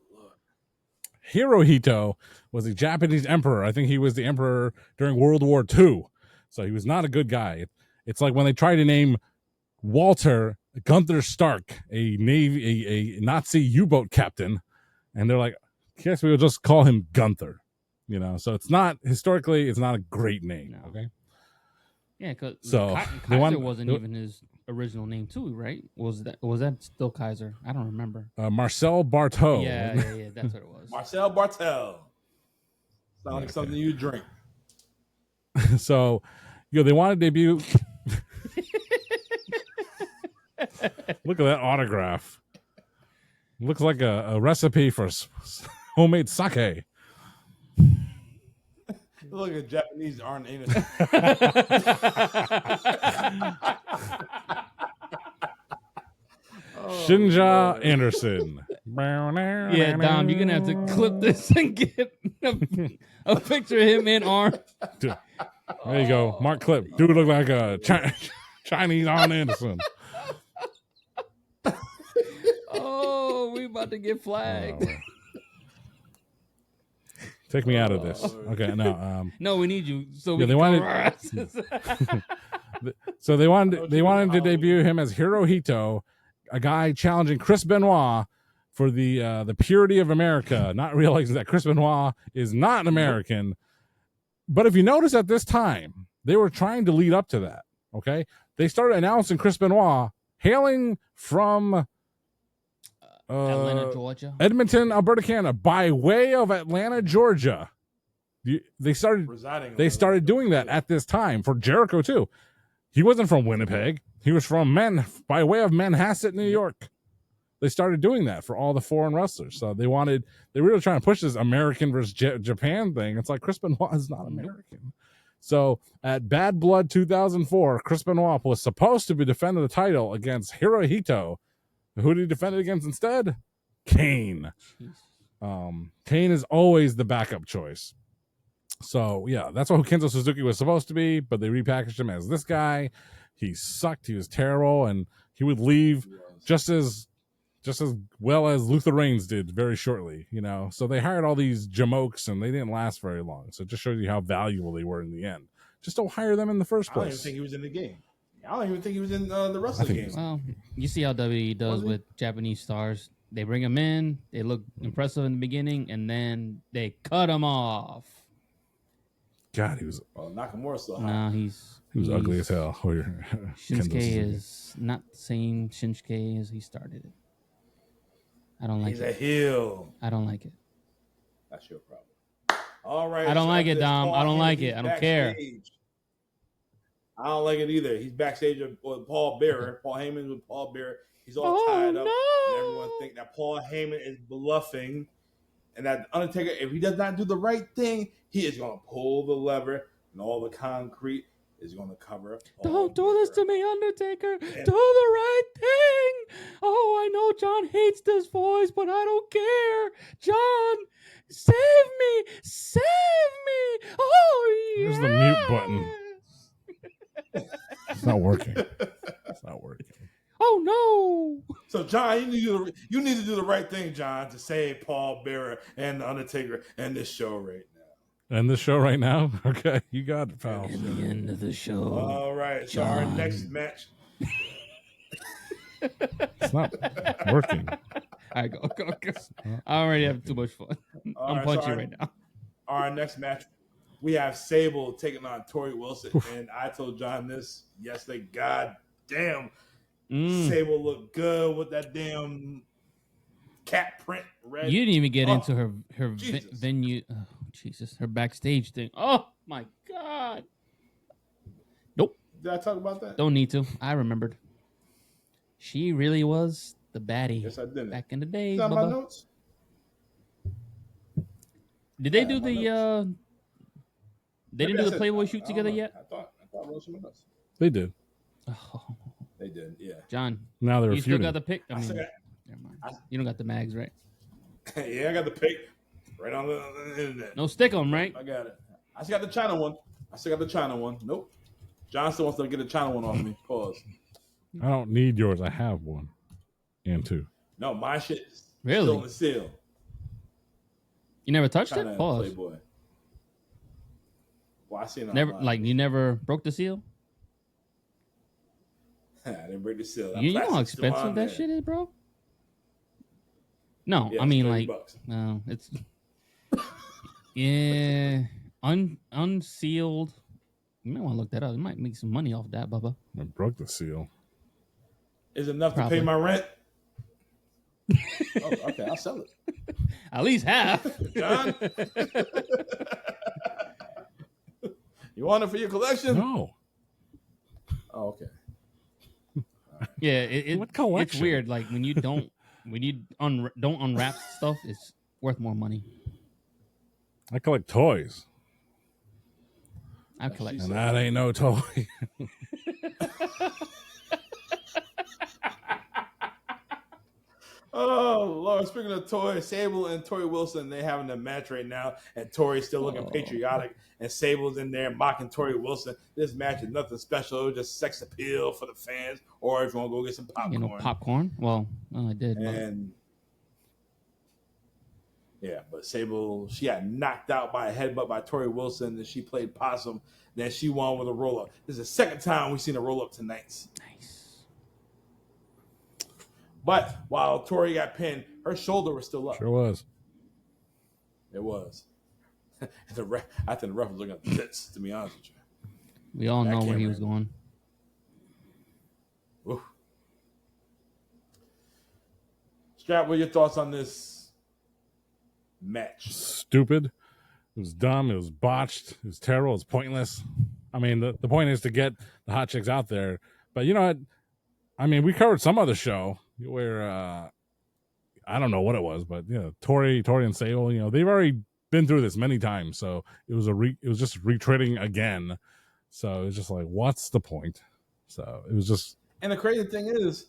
Hirohito was a Japanese emperor. I think he was the emperor during World War II. So he was not a good guy. It's like when they try to name Walter Gunther Stark, a Nazi U-boat captain, and they're like, I guess we will just call him Gunther. You know, so it's not historically, it's not a great name. No. Okay. Yeah, because So Kaiser wasn't even his original name too, right? Was that still Kaiser? I don't remember. Marcel Barteau. Yeah, that's what it was. Marcel Bartel. Sounds like something you drink. So, they want to debut. Look at that autograph. Looks like a recipe for homemade sake. Look at Japanese aren't innocent. Shinja Anderson. Yeah, Dom, you're gonna have to clip this and get a picture of him in arm. There you go, Mark Clip. Dude look like a Chinese Arn Anderson. Oh, we about to get flagged. Take me out of this. Okay, no. No, we need you. So we they can wanted. cover our asses. So they wanted to debut him as Hirohito, a guy challenging Chris Benoit for the purity of America, not realizing that Chris Benoit is not an American. But if you notice at this time, they were trying to lead up to that. Okay, they started announcing Chris Benoit hailing from Atlanta, Georgia. Edmonton, Alberta, Canada, by way of Atlanta, Georgia. They started doing that at this time for Jericho too. He wasn't from Winnipeg. He was from by way of Manhasset, New York. They started doing that for all the foreign wrestlers. So they were trying to push this American versus Japan thing. It's like Chris Benoit is not American. So at Bad Blood 2004, Chris Benoit was supposed to be defending the title against Hirohito. Who did he defend it against instead? Kane. Kane is always the backup choice. So yeah, that's what Kenzo Suzuki was supposed to be, but they repackaged him as this guy. He sucked. He was terrible, and he would leave just as well as Luther Reigns did very shortly. So they hired all these jamokes, and they didn't last very long. So it just shows you how valuable they were in the end. Just don't hire them in the first place. I don't even think he was in the game. I don't even think he was in the wrestling game. Well, you see how WWE does with Japanese stars. They bring them in, they look impressive in the beginning, and then they cut them off. God, he was. Well, Nakamura still hot. No, he was ugly as hell. Shinsuke is not the same Shinsuke as he started it. I don't like it. He's a heel. I don't like it. That's your problem. All right. I don't like it, Dom. I don't like it. I don't care. I don't like it either. He's backstage with Paul Bearer. Paul Heyman with Paul Bearer. He's all tied up. And everyone think that Paul Heyman is bluffing. And that Undertaker, if he does not do the right thing, he is going to pull the lever and all the concrete is going to cover up. Don't do this to me, Undertaker. Do the right thing. Oh, I know John hates this voice, but I don't care. John, save me. Save me. Oh, yeah. There's the mute button. It's not working. It's not working. Oh no! So John, you need to do the right thing, John, to save Paul Bearer and the Undertaker and this show right now. And this show right now? Okay, you got it, pal. And the end of the show. All right, John. So our next match. It's not working. All right, go. I already have too much fun. I'm punchy right now. Our next match, we have Sable taking on Tori Wilson. And I told John this yesterday. God damn. Sable looked good with that damn cat print red. You didn't even get into her venue. Oh, Jesus. Her backstage thing. Oh, my God. Nope. Did I talk about that? Don't need to. I remembered. She really was the baddie. Yes, I did. Back in the day. Is that my notes? Did they do the... They didn't do the Playboy shoot together yet? I thought I wrote some notes. They did. Oh. They did, yeah. John, now they're you still got the pic? I mean, never mind. You don't got the mags, right? Yeah, I got the pic right on the internet. No stick 'em, right? I got it. I still got the China one. Nope. John still wants to get the China one off me. Pause. I don't need yours. I have one and two. No, my shit is Really? still in the seal. You never touched China it? Pause. Playboy. Well, I seen it Never, online. like you never broke the seal. I didn't break the seal. That You know how plastic's still expensive on that there. shit is, bro. No, Yeah, I it's mean 30 like, bucks. no, it's yeah, unsealed. You might want to look that up. You might make some money off that, Bubba. I broke the seal. Is it enough Probably. to pay my rent? Oh, okay, I'll sell it. At least half. John? You want it for your collection? No. Oh, okay. Yeah, What it's collection? weird. Like when you don't don't unwrap stuff, it's worth more money. I collect toys. I collect. And that ain't no toy. Oh, Lord. Speaking of Tori, Sable and Tori Wilson, they having a match right now, and Tori's still looking patriotic, and Sable's in there mocking Tori Wilson. This match is nothing special, just sex appeal for the fans, or if you want to go get some popcorn. You know, popcorn. Well, I did. And yeah, but Sable, she got knocked out by a headbutt by Tori Wilson, and she played possum. Then she won with a roll up. This is the second time we've seen a roll up tonight. Nice. But while Tori got pinned, her shoulder was still up. Sure was. It was. I think the ref was looking at the tits, to be honest with you. We all That know where he camera. was going. Oof. Strap, what are your thoughts on this match? Stupid. It was dumb. It was botched. It was terrible. It was pointless. I mean, the point is to get the hot chicks out there. But you know what? I mean, we covered some other show where I don't know what it was, but Tori and Sable, they've already been through this many times. So it was just retreading again. So it's just like, what's the point? So it was just. And the crazy thing is,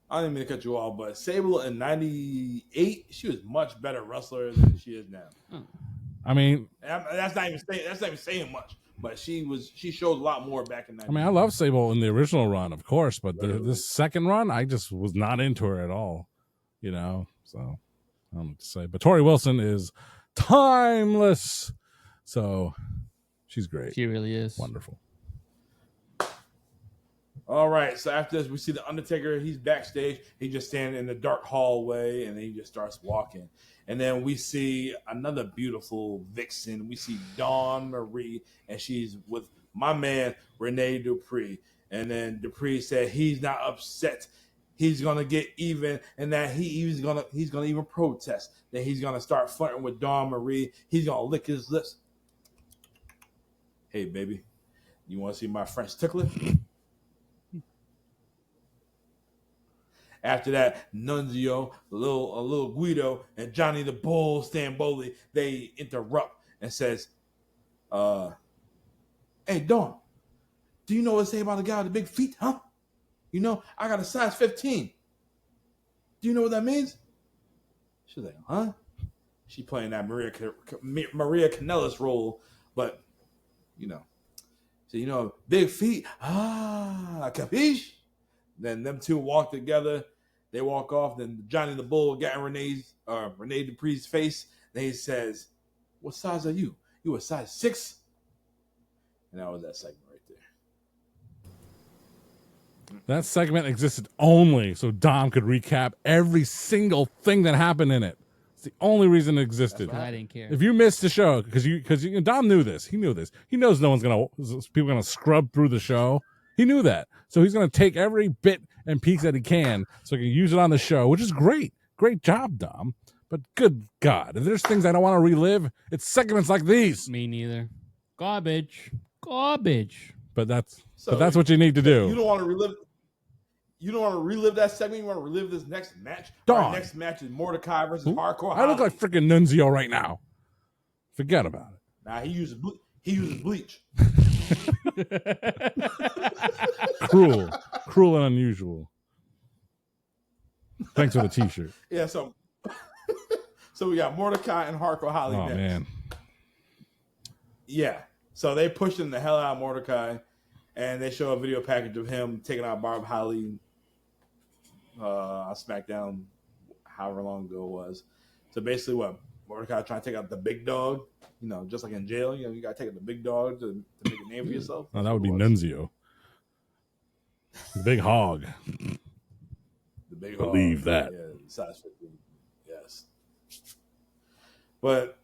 I didn't mean to cut you off, but Sable in '98, she was much better wrestler than she is now. I mean, that's not even saying much. But she showed a lot more back in '98. I mean, I love Sable in the original run, of course, but this second run, I just was not into her at all. So I don't know what to say. But Tori Wilson is timeless, so she's great. She really is Wonderful. All right, so after this, we see the Undertaker. He's backstage. He just standing in the dark hallway, and then he just starts walking. And then we see another beautiful vixen. We see Dawn Marie, and she's with my man, Rene Dupree. And then Dupree said he's not upset. He's gonna get even, and that he's gonna even protest. Then he's gonna start flirting with Dawn Marie. He's gonna lick his lips. Hey, baby, you want to see my French tickler? After that, Nunzio, a little Guido, and Johnny the Bull Stamboli, they interrupt and says, hey, Dawn, do you know what to say about the guy with the big feet, huh? I got a size 15. Do you know what that means? She's like, huh? She playing that Maria Kanellis role, but, so, big feet, capiche? Then them two walk together. They walk off. Then Johnny the Bull got in Rene Dupree's face. Then he says, what size are you? You a size 6? And that was that segment right there. That segment existed only so Dom could recap every single thing that happened in it. It's the only reason it existed. I didn't care. If you missed the show, because Dom knew this. He knew this. He knows people gonna scrub through the show. He knew that. So he's going to take every bit and piece that he can so he can use it on the show, which is great. Great job, Dom. But good God, if there's things I don't want to relive, it's segments like these. Me neither. Garbage. But that's what you need to do. You don't want to relive that segment. You want to relive this next match. Dawn. Our next match is Mordecai versus Hardcore. I look like freaking Nunzio right now. Forget about it. Nah, he uses bleach. Cruel and unusual. Thanks for the t-shirt. Yeah, so we got Mordecai and Hardcore Holly next. Man. Yeah. So they pushed him the hell out of Mordecai, and they show a video package of him taking out Barb Holly on SmackDown, however long ago it was. So basically, what Mordecai trying to take out the big dog, just like in jail, you got to take out the big dog to make a name for yourself. Oh, that would be Nunzio. The big hog. The big Believe hog. that. Yeah, size 15. Yes. But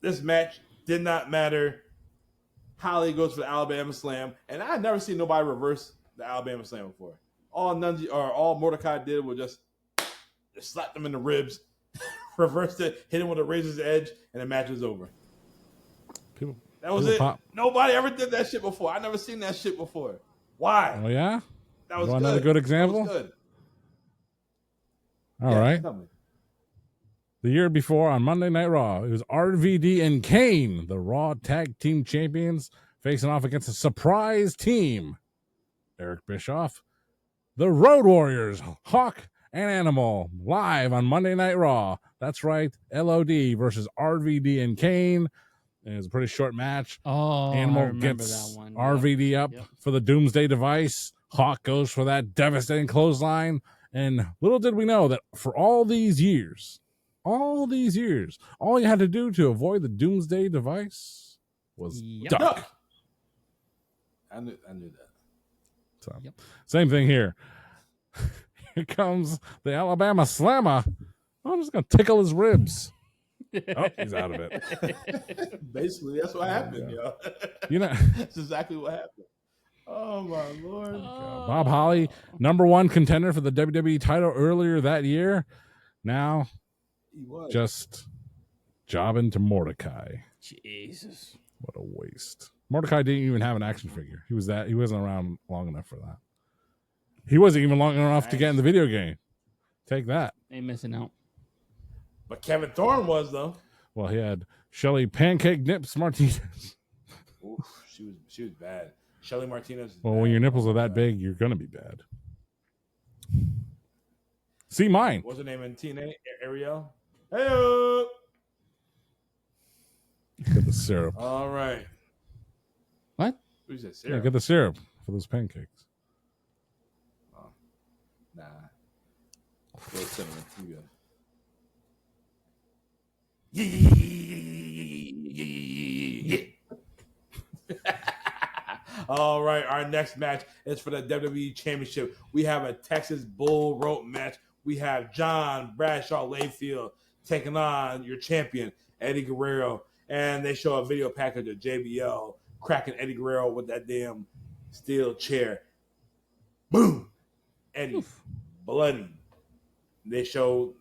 this match did not matter. Holly goes for the Alabama Slam, and I had never seen nobody reverse the Alabama Slam before. All Mordecai did was just slap them in the ribs, reversed it, hit him with a razor's edge, and the match was over. That was it. Pop. Nobody ever did that shit before. I never seen that shit before. Why? Oh yeah, that was another good example. That was good. All right. The year before on Monday Night Raw, it was RVD and Kane, the Raw Tag Team Champions, facing off against a surprise team. Eric Bischoff, the Road Warriors, Hawk and Animal, live on Monday Night Raw. That's right, LOD versus RVD and Kane. And it was a pretty short match. Oh, Animal gets that one. RVD up for the Doomsday Device. Hawk goes for that devastating clothesline. And little did we know that for all these years, all you had to do to avoid the Doomsday Device was duck. I knew that. So, same thing here. Here comes the Alabama Slammer. I'm just going to tickle his ribs. Oh, he's out of it. Basically, that's what happened, yo. That's exactly what happened. Oh, my Lord. Bob Holly, #1 contender for the WWE title earlier that year. Now, just jobbing to Mordecai. Jesus. What a waste. Mordecai didn't even have an action figure. He wasn't around long enough for that. He wasn't even long enough to get in the video game. Take that. Ain't missing out. But Kevin Thorne was, though. Well, he had Shelly Pancake Nips Martinez. Oof, she was bad. Shelly Martinez. Well, when your nipples are that big, you're going to be bad. See mine. What's her name in TNA? Ariel? Hey, get the syrup. All right. What? Who said syrup? Yeah, get the syrup for those pancakes. Oh, nah. Go cinnamon. You good. Yeah. All right, our next match is for the WWE Championship. We have a Texas Bull Rope match. We have John Bradshaw Layfield taking on your champion, Eddie Guerrero. And they show a video package of JBL cracking Eddie Guerrero with that damn steel chair. Boom! Eddie, bloody. They show,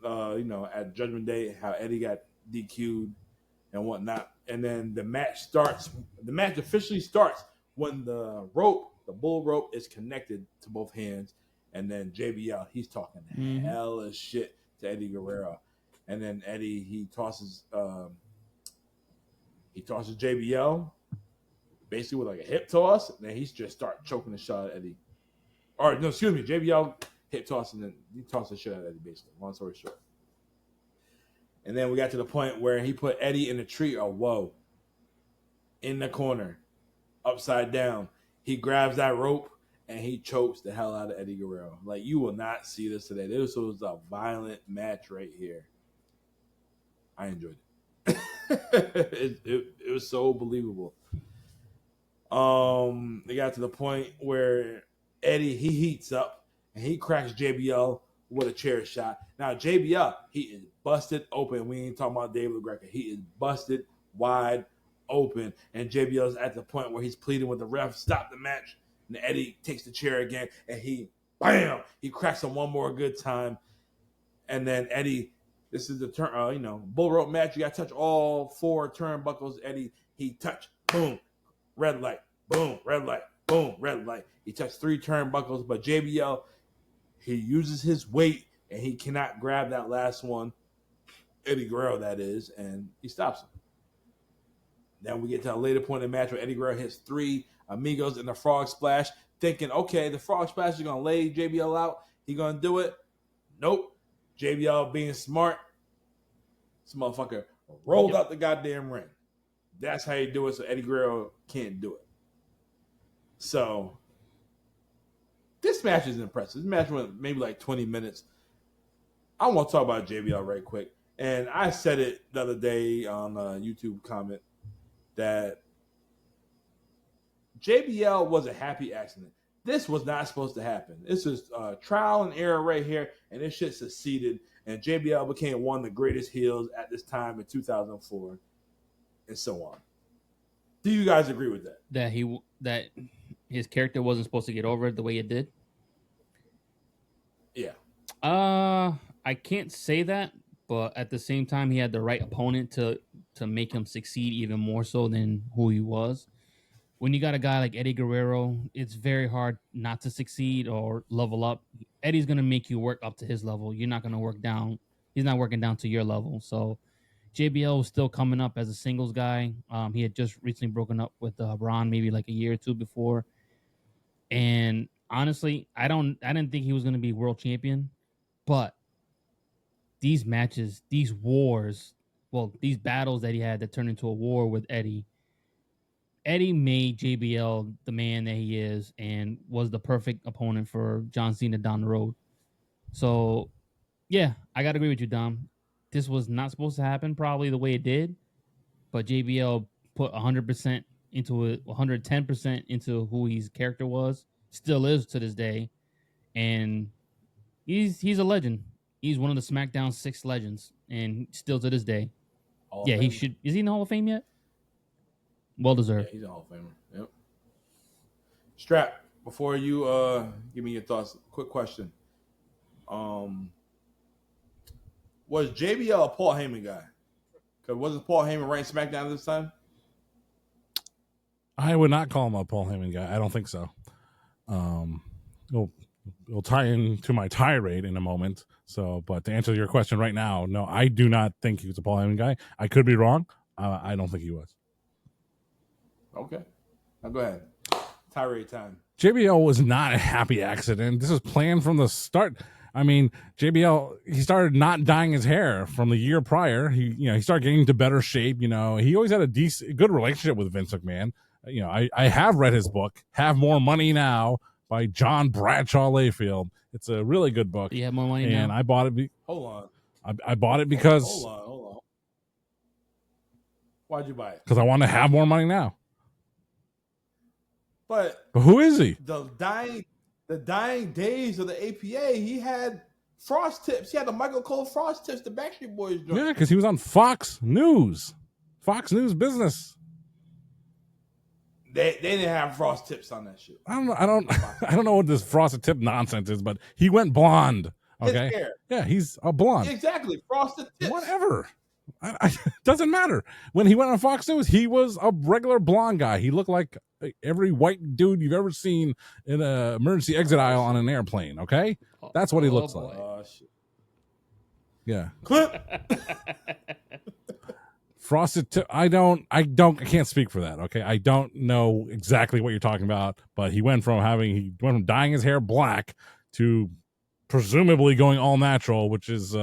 at Judgment Day how Eddie got DQ'd and whatnot. And then the match starts. The match officially starts when the bull rope is connected to both hands. And then JBL, he's talking hella shit to Eddie Guerrero. And then Eddie, he tosses JBL basically with like a hip toss. And then he's just start choking the shot at Eddie. Or no, excuse me, JBL hip toss and then he tossed the shit at Eddie basically. Long story short. And then we got to the point where he put Eddie in a tree or whoa in the corner, upside down. He grabs that rope and he chokes the hell out of Eddie Guerrero. Like, you will not see this today. This was a violent match right here. I enjoyed it. it was so believable. They got to the point where Eddie, he heats up and he cracks JBL with a chair shot. Now, JBL, he is busted open. We ain't talking about David LaGreca. He is busted wide open. And JBL is at the point where he's pleading with the ref, stop the match. And Eddie takes the chair again, and he cracks him one more good time. And then Eddie, this is the turn, bull rope match. You got to touch all 4 turnbuckles. Eddie, he touched, boom, red light, boom, red light, boom, red light. He touched 3 turnbuckles, but JBL, he uses his weight, and he cannot grab that last one, Eddie Guerrero, that is, and he stops him. Then we get to a later point in the match where Eddie Guerrero hits 3 amigos in the frog splash, thinking, okay, the frog splash is going to lay JBL out. He going to do it? Nope. JBL being smart, this motherfucker rolled out the goddamn ring. That's how you do it, so Eddie Guerrero can't do it. So, this match is impressive. This match went maybe like 20 minutes. I want to talk about JBL right quick. And I said it the other day on a YouTube comment that JBL was a happy accident. This was not supposed to happen. This is trial and error right here, and this shit succeeded. And JBL became one of the greatest heels at this time in 2004, and so on. Do you guys agree with that? That his character wasn't supposed to get over the way it did? Yeah. I can't say that, but at the same time, he had the right opponent to make him succeed even more so than who he was. When you got a guy like Eddie Guerrero, it's very hard not to succeed or level up. Eddie's going to make you work up to his level. You're not going to work down. He's not working down to your level. So JBL was still coming up as a singles guy. He had just recently broken up with Ron maybe like a year or two before. And honestly, I didn't think he was going to be world champion. But these matches, these wars, these battles that he had that turned into a war with Eddie made JBL the man that he is and was the perfect opponent for John Cena down the road. So, yeah, I got to agree with you, Dom. This was not supposed to happen probably the way it did, but JBL put 100% into it, 110% into who his character was, still is to this day, and he's a legend. He's one of the SmackDown 6 legends, and still to this day. He should. Is he in the Hall of Fame yet? Well deserved. Yeah, he's a Hall of Famer. Yep. Strap, before you give me your thoughts, quick question. Was JBL a Paul Heyman guy? Because wasn't Paul Heyman running SmackDown at this time? I would not call him a Paul Heyman guy. I don't think so. We'll tie into my tirade in a moment. So, but to answer your question right now, no, I do not think he was a Paul Heyman guy. I could be wrong. I don't think he was. Okay. Now go ahead. Tirade time. JBL was not a happy accident. This was planned from the start. I mean, JBL, he started not dyeing his hair from the year prior. He started getting into better shape. He always had a good relationship with Vince McMahon. I have read his book, Have More Money Now, by John Bradshaw Layfield. It's a really good book. Do you have more money now? And I bought it. Hold on. I bought it because. Hold on. Why'd you buy it? Because I want to have more money now. But who is he? The dying days of the APA, he had frost tips. He had the Michael Cole frost tips, the Backstreet Boys joint. Yeah, because he was on Fox News Business. They didn't have frost tips on that shit. I don't know what this frosted tip nonsense is, but he went blonde. Okay. His hair. Yeah, he's a blonde. Exactly. Frosted tips. Whatever. Doesn't matter. When he went on Fox News, he was a regular blonde guy. He looked like every white dude you've ever seen in an emergency exit aisle on an airplane. Okay, that's what he looks like. Shit. Yeah. Clip. Frosted tip. I can't speak for that. Okay, I don't know exactly what you're talking about, but he went from dyeing his hair black to presumably going all natural, which is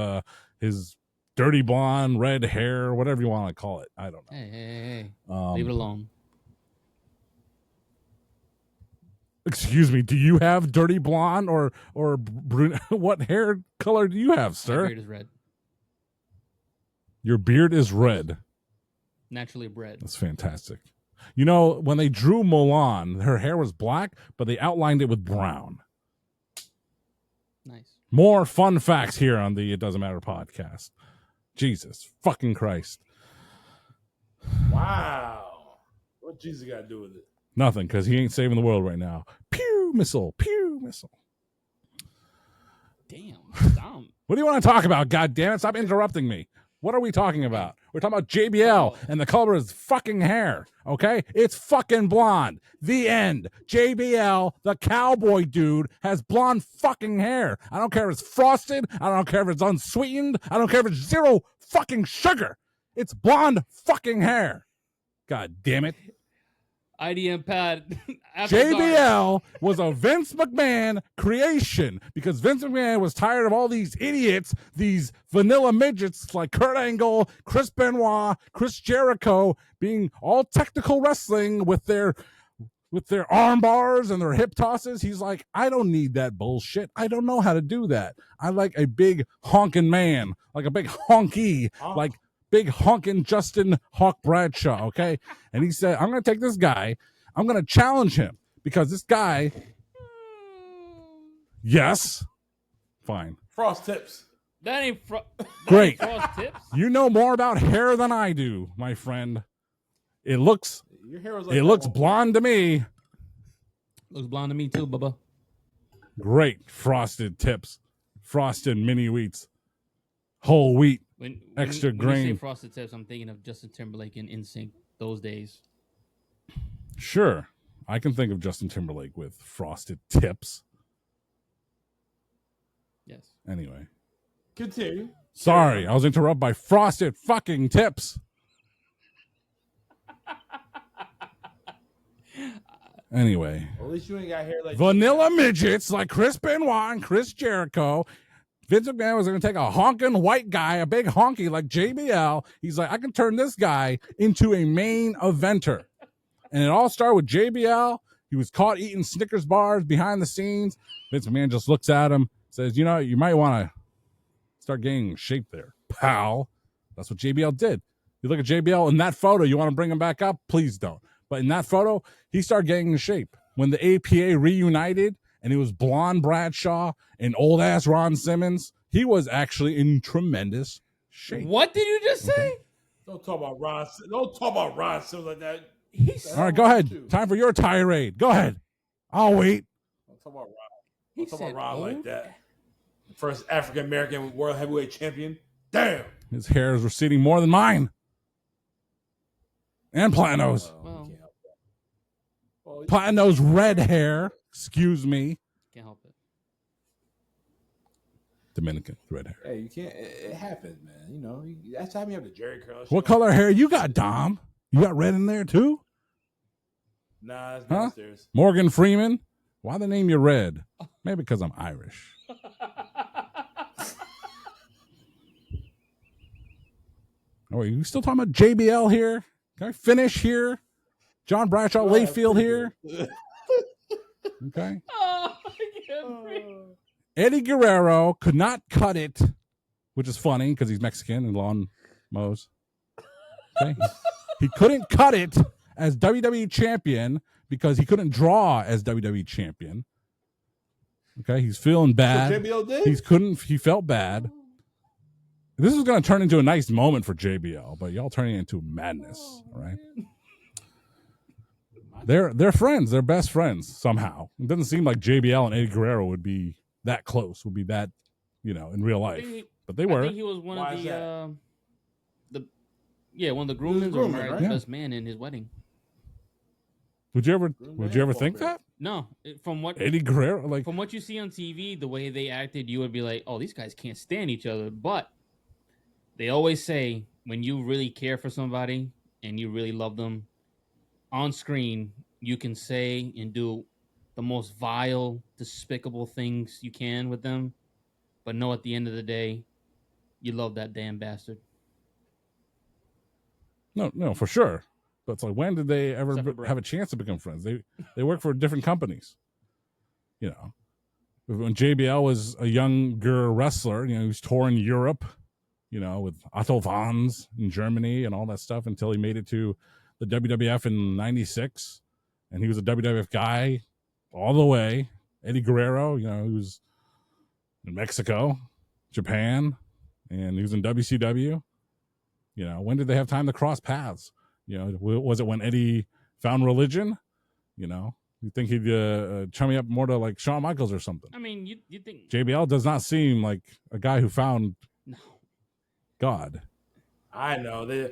his dirty blonde, red hair, whatever you want to call it. I don't know. Hey. Leave it alone. Excuse me, do you have dirty blonde or brunette? What hair color do you have, sir? My beard is red. Your beard is red. Naturally bred. That's fantastic. When they drew Mulan, her hair was black, but they outlined it with brown. Nice. More fun facts here on the It Doesn't Matter podcast. Jesus fucking Christ. Wow. What Jesus got to do with it? Nothing, because he ain't saving the world right now. Pew missile. Damn. What do you want to talk about, God damn it? Stop interrupting me. What are we talking about? We're talking about JBL and the color of his fucking hair, okay? It's fucking blonde. The end. JBL, the cowboy dude, has blonde fucking hair. I don't care if it's frosted. I don't care if it's unsweetened. I don't care if it's zero fucking sugar. It's blonde fucking hair. God damn it. IDM pad. JBL was a Vince McMahon creation because Vince McMahon was tired of all these idiots, these vanilla midgets like Kurt Angle, Chris Benoit, Chris Jericho being all technical wrestling with their with their arm bars and their hip tosses. He's like, I don't need that bullshit. I don't know how to do that. I like a big honking man, like a big honky, like big honking Justin Hawk Bradshaw, okay? And he said, I'm going to take this guy. I'm going to challenge him because this guy, yes, fine. Frost tips. That ain't great. Frost tips. You know more about hair than I do, my friend. It looks, Your hair was like it looks blonde to me. Looks blonde to me too, Bubba. Great frosted tips, frosted mini wheats, whole wheat, extra when grain. you say frosted tips, I'm thinking of Justin Timberlake and NSYNC those days. Sure, I can think of Justin Timberlake with frosted tips. Yes. Anyway. Continue. Sorry, I was interrupted by frosted fucking tips. Anyway. Well, at least you ain't got hair like Vanilla midgets like Chris Benoit and Chris Jericho. Vince McMahon was going to take a honking white guy, a big honky like JBL. He's like, I can turn this guy into a main eventer. And it all started with JBL. He was caught eating Snickers bars behind the scenes. Vince McMahon just looks at him, says, you know, you might want to start getting in shape there, pal. That's what JBL did. You look at JBL in that photo, you want to bring him back up? Please don't. But in that photo, he started getting in shape. When the APA reunited and it was blonde Bradshaw and old-ass Ron Simmons, he was actually in tremendous shape. What did you just say? Don't talk about Ron. Don't talk about Ron Simmons like that. All right, go ahead. Time for your tirade. Go ahead. I'll wait. Don't talk about Ron. Don't talk about Ron like that. First African-American world heavyweight champion. Damn. His hair is receding more than mine. And Plano's. Plano's red hair. Excuse me. Can't help it. Dominican red hair. Hey, you can't. It happens, man. You know, that's how you have the Jerry curl. What color hair you got, Dom? You got red in there too? Nah, it's downstairs. Morgan Freeman. Why the name you Red? Maybe because I'm Irish. Oh, are you still talking about JBL here? Can I finish here? John Bradshaw Layfield here. Okay. Oh, I can't breathe. Eddie Guerrero could not cut it, which is funny because he's Mexican and lawn mows. Okay. He couldn't cut it as WWE champion because he couldn't draw as WWE champion. Okay, he's feeling bad. So JBL did? He felt bad. This is going to turn into a nice moment for JBL, but y'all turning it into madness, all right? They're friends. They're best friends somehow. It doesn't seem like JBL and Eddie Guerrero would be that close, would be that, in real life. But they were. I think he was one of one of the groommen or married the best man in his wedding. Would you ever think that? No, from what Eddie Guerrero, from what you see on TV, the way they acted, you would be like, "Oh, these guys can't stand each other." But they always say when you really care for somebody and you really love them, on screen you can say and do the most vile, despicable things you can with them, but know at the end of the day, you love that damn bastard. No, for sure. But it's like, when did they ever have a chance to become friends? They work for different companies. When JBL was a younger wrestler, he was touring Europe, with Otto Vons in Germany and all that stuff until he made it to the WWF in '96. And he was a WWF guy all the way. Eddie Guerrero, he was in Mexico, Japan, and he was in WCW. When did they have time to cross paths? Was it when Eddie found religion? You think he'd chum me up more to like Shawn Michaels or something? I mean, you think JBL does not seem like a guy who found God. I know they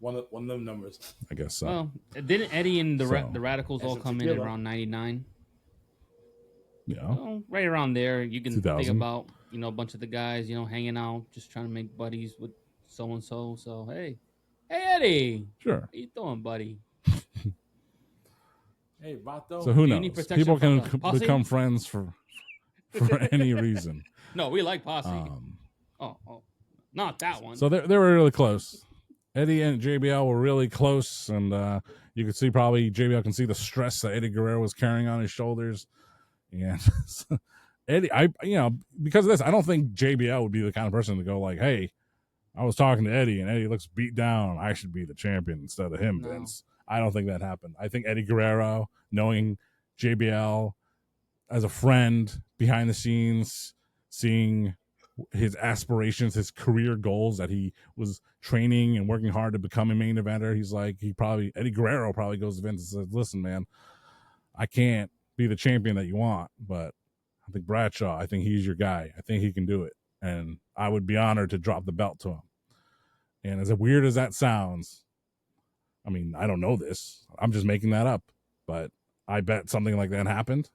one of them numbers. I guess so. Well, didn't Eddie and the Radicals all come in at around 99? Yeah, well, right around there. You can 2000. think about a bunch of the guys hanging out, just trying to make buddies with so and so. So hey Eddie, sure. How you doing, buddy? Hey, Vato. So who knows? People can become friends for any reason. No, we like Posse. Oh, not that one. So they were really close, Eddie and JBL were really close, and you could see probably JBL can see the stress that Eddie Guerrero was carrying on his shoulders. And Eddie, because of this, I don't think JBL would be the kind of person to go like, "Hey, I was talking to Eddie, and Eddie looks beat down. I should be the champion instead of him." No. Vince, I don't think that happened. I think Eddie Guerrero, knowing JBL as a friend behind the scenes, seeing his aspirations, his career goals that he was training and working hard to become a main eventer, he's like, Eddie Guerrero probably goes to Vince and says, "Listen, man, I can't be the champion that you want, but I think Bradshaw, I think he's your guy. I think he can do it. And I would be honored to drop the belt to him." And as weird as that sounds, I mean, I don't know this. I'm just making that up. But I bet something like that happened.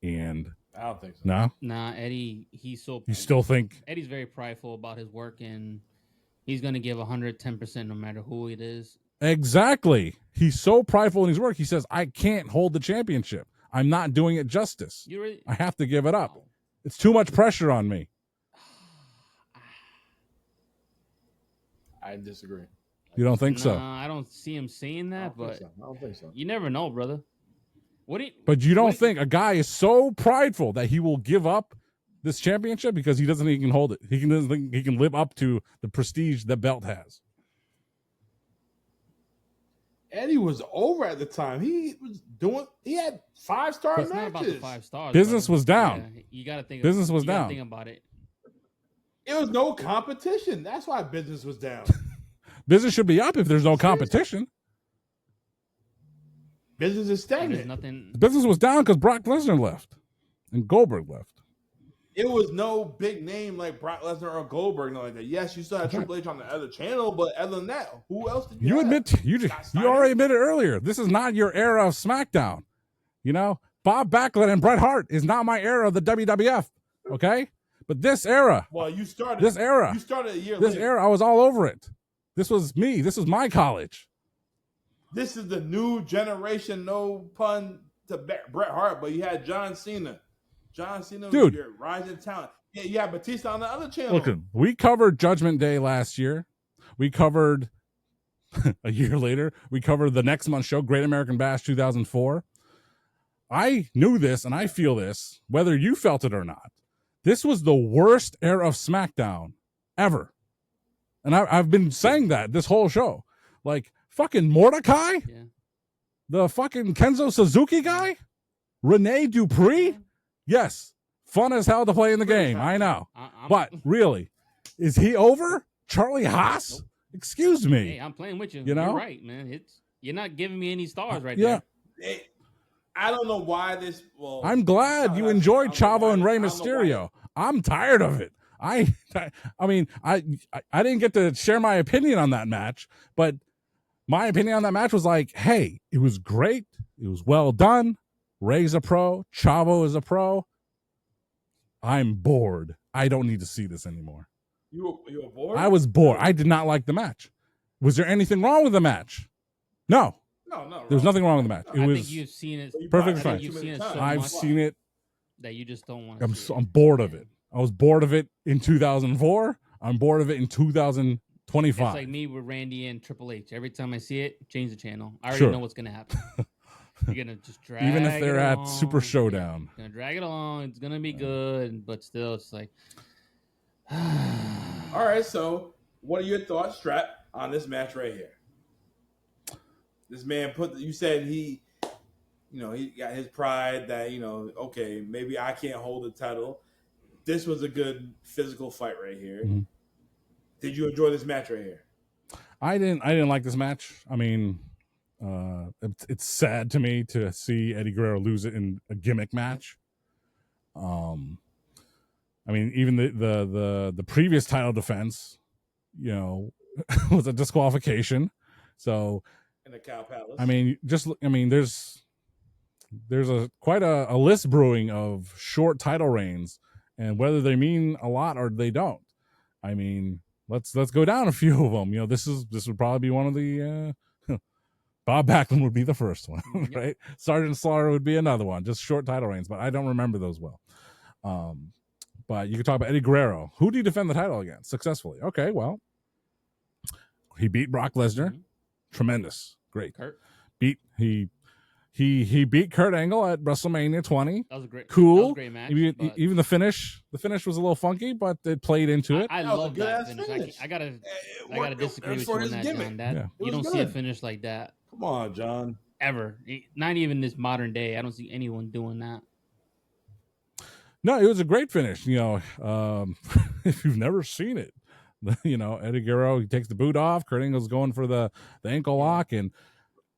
And I don't think so. No? Nah, Eddie, you still think? Eddie's very prideful about his work, and he's going to give 110% no matter who it is. Exactly. He's so prideful in his work. He says, "I can't hold the championship. I'm not doing it justice. I have to give it up. Wow. It's too much pressure on me." I disagree. You don't think so? I don't see him saying that, but I don't think so. You never know, brother. But you don't think a guy is so prideful that he will give up this championship because he doesn't think he can hold it? He doesn't think he can live up to the prestige the belt has. Eddie was over at the time. He had 5-star matches. It's not about the 5 stars. Business was down. Yeah, you got to think. Business was down. Think about it. It was no competition. That's why business was down. Business should be up if there's no competition. Business is stagnant. Nothing. Business was down because Brock Lesnar left and Goldberg left. It was no big name like Brock Lesnar or Goldberg, nothing like that. Yes, you still had Triple H on the other channel, but other than that, who else did you have? You already admitted earlier. This is not your era of SmackDown. You know, Bob Backlund and Bret Hart is not my era of the WWF. Okay, but this era. Well, you started this era. You started a year. This later. era, I was all over it. This was me. This was my college. This is the new generation. No pun to Bret Hart, but you had John Cena. John Cena was your rising talent. Yeah, you had Batista on the other channel. Look, we covered Judgment Day last year. We covered a year later. We covered the next month's show, Great American Bash 2004. I knew this, and I feel this, whether you felt it or not. This was the worst era of SmackDown ever. And I've been saying that this whole show. Like, fucking Mordecai? Yeah. The fucking Kenzo Suzuki guy? Rene Dupree? Yes. Fun as hell to play in the game. I know. But really, is he over? Charlie Haas? Nope. Excuse me. Hey, I'm playing with you. You know? You're right, man. You're not giving me any stars right there. I don't know why this. Well, I'm glad you enjoyed Chavo and Rey Mysterio. I'm tired of it. I mean, I didn't get to share my opinion on that match, but my opinion on that match was like, hey, it was great. It was well done. Rey's a pro. Chavo is a pro. I'm bored. I don't need to see this anymore. You were bored? I was bored. I did not like the match. Was there anything wrong with the match? No. No. There was nothing wrong with the match. I think you've seen it. Perfect fine. I've seen it. That you just don't want to see. I'm bored of it. I was bored of it in 2004. I'm bored of it in 2025. It's like me with Randy and Triple H. Every time I see it, change the channel. I already know what's going to happen. You're going to just drag it even if they're along. at Super Showdown. You're going to drag it along. It's going to be good, but still, it's like... All right, so what are your thoughts, Strap, on this match right here? This man you said he got his pride that, okay, maybe I can't hold the title. This was a good physical fight right here. Mm-hmm. Did you enjoy this match right here? I didn't like this match. I mean, it's sad to me to see Eddie Guerrero lose it in a gimmick match. I mean, even the previous title defense, was a disqualification. So in the Cow Palace. I mean, there's quite a list brewing of short title reigns, and whether they mean a lot or they don't. I mean, let's go down a few of them. This would probably be one of the Bob Backlund would be the first one, right? Sergeant Slaughter would be another one, just short title reigns, but I don't remember those well. But you could talk about Eddie Guerrero. Who do you defend the title against successfully? Okay, well, he beat Brock Lesnar. Mhm. Tremendous. Great. Kurt. He beat Kurt Angle at WrestleMania 20. That was a great, cool. That was a great match. Even the finish was a little funky, but it played into it. I That was a love that good-ass finish. finish. I gotta It disagree was with for you on his that, gimmick. John. That Yeah. you It don't was see a good. finish like that Come on, John. ever. Not even this modern day. I don't see anyone doing that. No, it was a great finish. If you've never seen it, Eddie Guerrero, he takes the boot off. Kurt Angle's going for the ankle lock and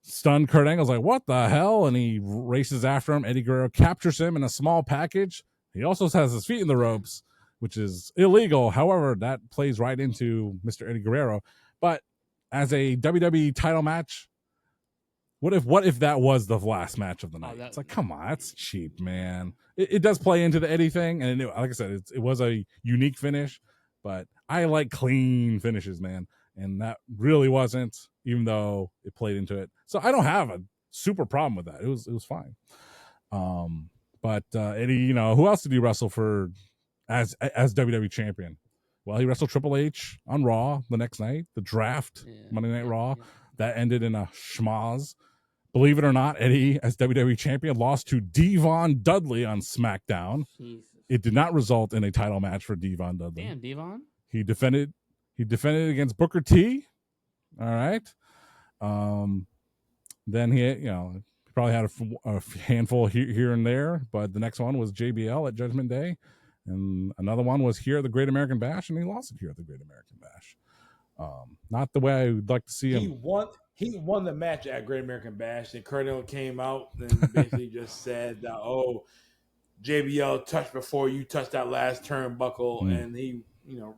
stunned Kurt Angle's like, what the hell? And he races after him. Eddie Guerrero captures him in a small package. He also has his feet in the ropes, which is illegal. However, that plays right into Mr. Eddie Guerrero. But as a WWE title match, what if that was the last match of the night? It's like, come on, that's cheap, man. It does play into the Eddie thing, and like I said, it was a unique finish, but I like clean finishes, man, and that really wasn't, even though it played into it. So I don't have a super problem with that. It was fine. But Eddie, who else did he wrestle for as WWE champion? Well, he wrestled Triple H on Raw the next night, the draft, Monday Night Raw. Yeah. That ended in a schmoz. Believe it or not, Eddie, as WWE champion, lost to Devon Dudley on SmackDown. Jesus. It did not result in a title match for Devon Dudley. Damn, Devon. He defended against Booker T. All right. Then he probably had a handful here and there, but the next one was JBL at Judgment Day, and another one was here at the Great American Bash, and he lost it here at the Great American Bash. Not the way I would like to see him. He won the match at Great American Bash, and Kurt Angle came out and basically just said, JBL touched before you touched that last turnbuckle, and he,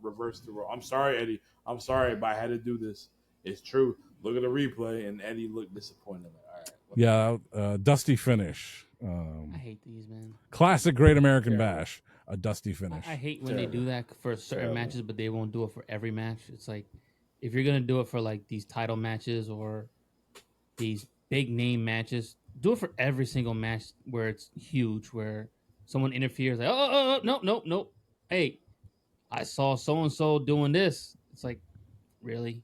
reversed the role. I'm sorry, Eddie. I'm sorry, but I had to do this. It's true. Look at the replay, and Eddie looked disappointed. All right. Dusty finish. I hate these, man. Classic Great American Bash. A dusty finish. I hate when they do that for certain matches, but they won't do it for every match. It's like, if you're gonna do it for like these title matches or these big name matches, do it for every single match where it's huge, where someone interferes, like, no. Hey, I saw so and so doing this. It's like, really?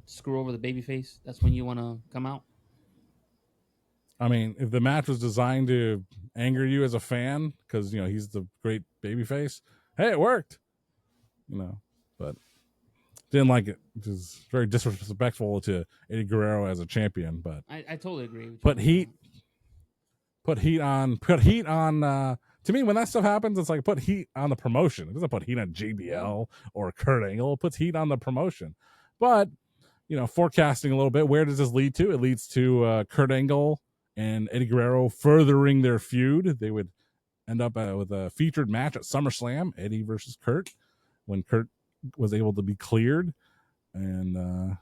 Screw over the babyface? That's when you want to come out? I mean, if the match was designed to anger you as a fan, because he's the great babyface, hey, it worked. But didn't like it. It was very disrespectful to Eddie Guerrero as a champion. But I totally agree with you. Put heat on. To me, when that stuff happens, it's like put heat on the promotion. It doesn't put heat on JBL or Kurt Angle. It puts heat on the promotion. But forecasting a little bit, where does this lead to? It leads to Kurt Angle and Eddie Guerrero furthering their feud. They would end up with a featured match at SummerSlam, Eddie versus Kurt, when Kurt was able to be cleared. And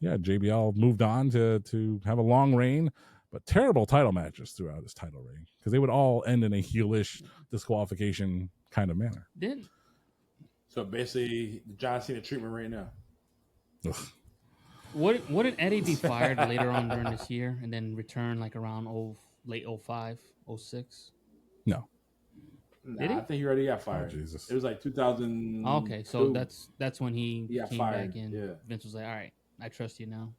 JBL moved on to have a long reign, but terrible title matches throughout his title reign, because they would all end in a heelish disqualification kind of manner. So basically, the John Cena treatment right now. Ugh. Wouldn't Eddie be fired later on during this year and then return like around late 05, 06? No. Did he? I think he already got fired. Oh, Jesus. It was like 2000. Okay, so that's when he came fired. back in. Yeah. Vince was like, all right, I trust you now.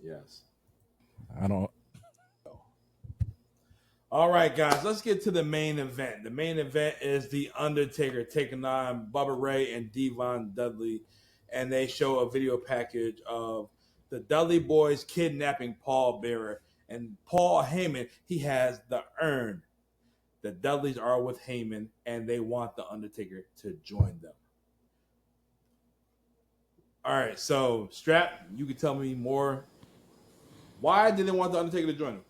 Yes. I don't. All right, guys, let's get to the main event. The main event is The Undertaker taking on Bubba Ray and Devon Dudley, and they show a video package of the Dudley boys kidnapping Paul Bearer. And Paul Heyman, he has the urn. The Dudleys are with Heyman, and they want The Undertaker to join them. All right, so, Strap, you can tell me more. Why did they want The Undertaker to join them?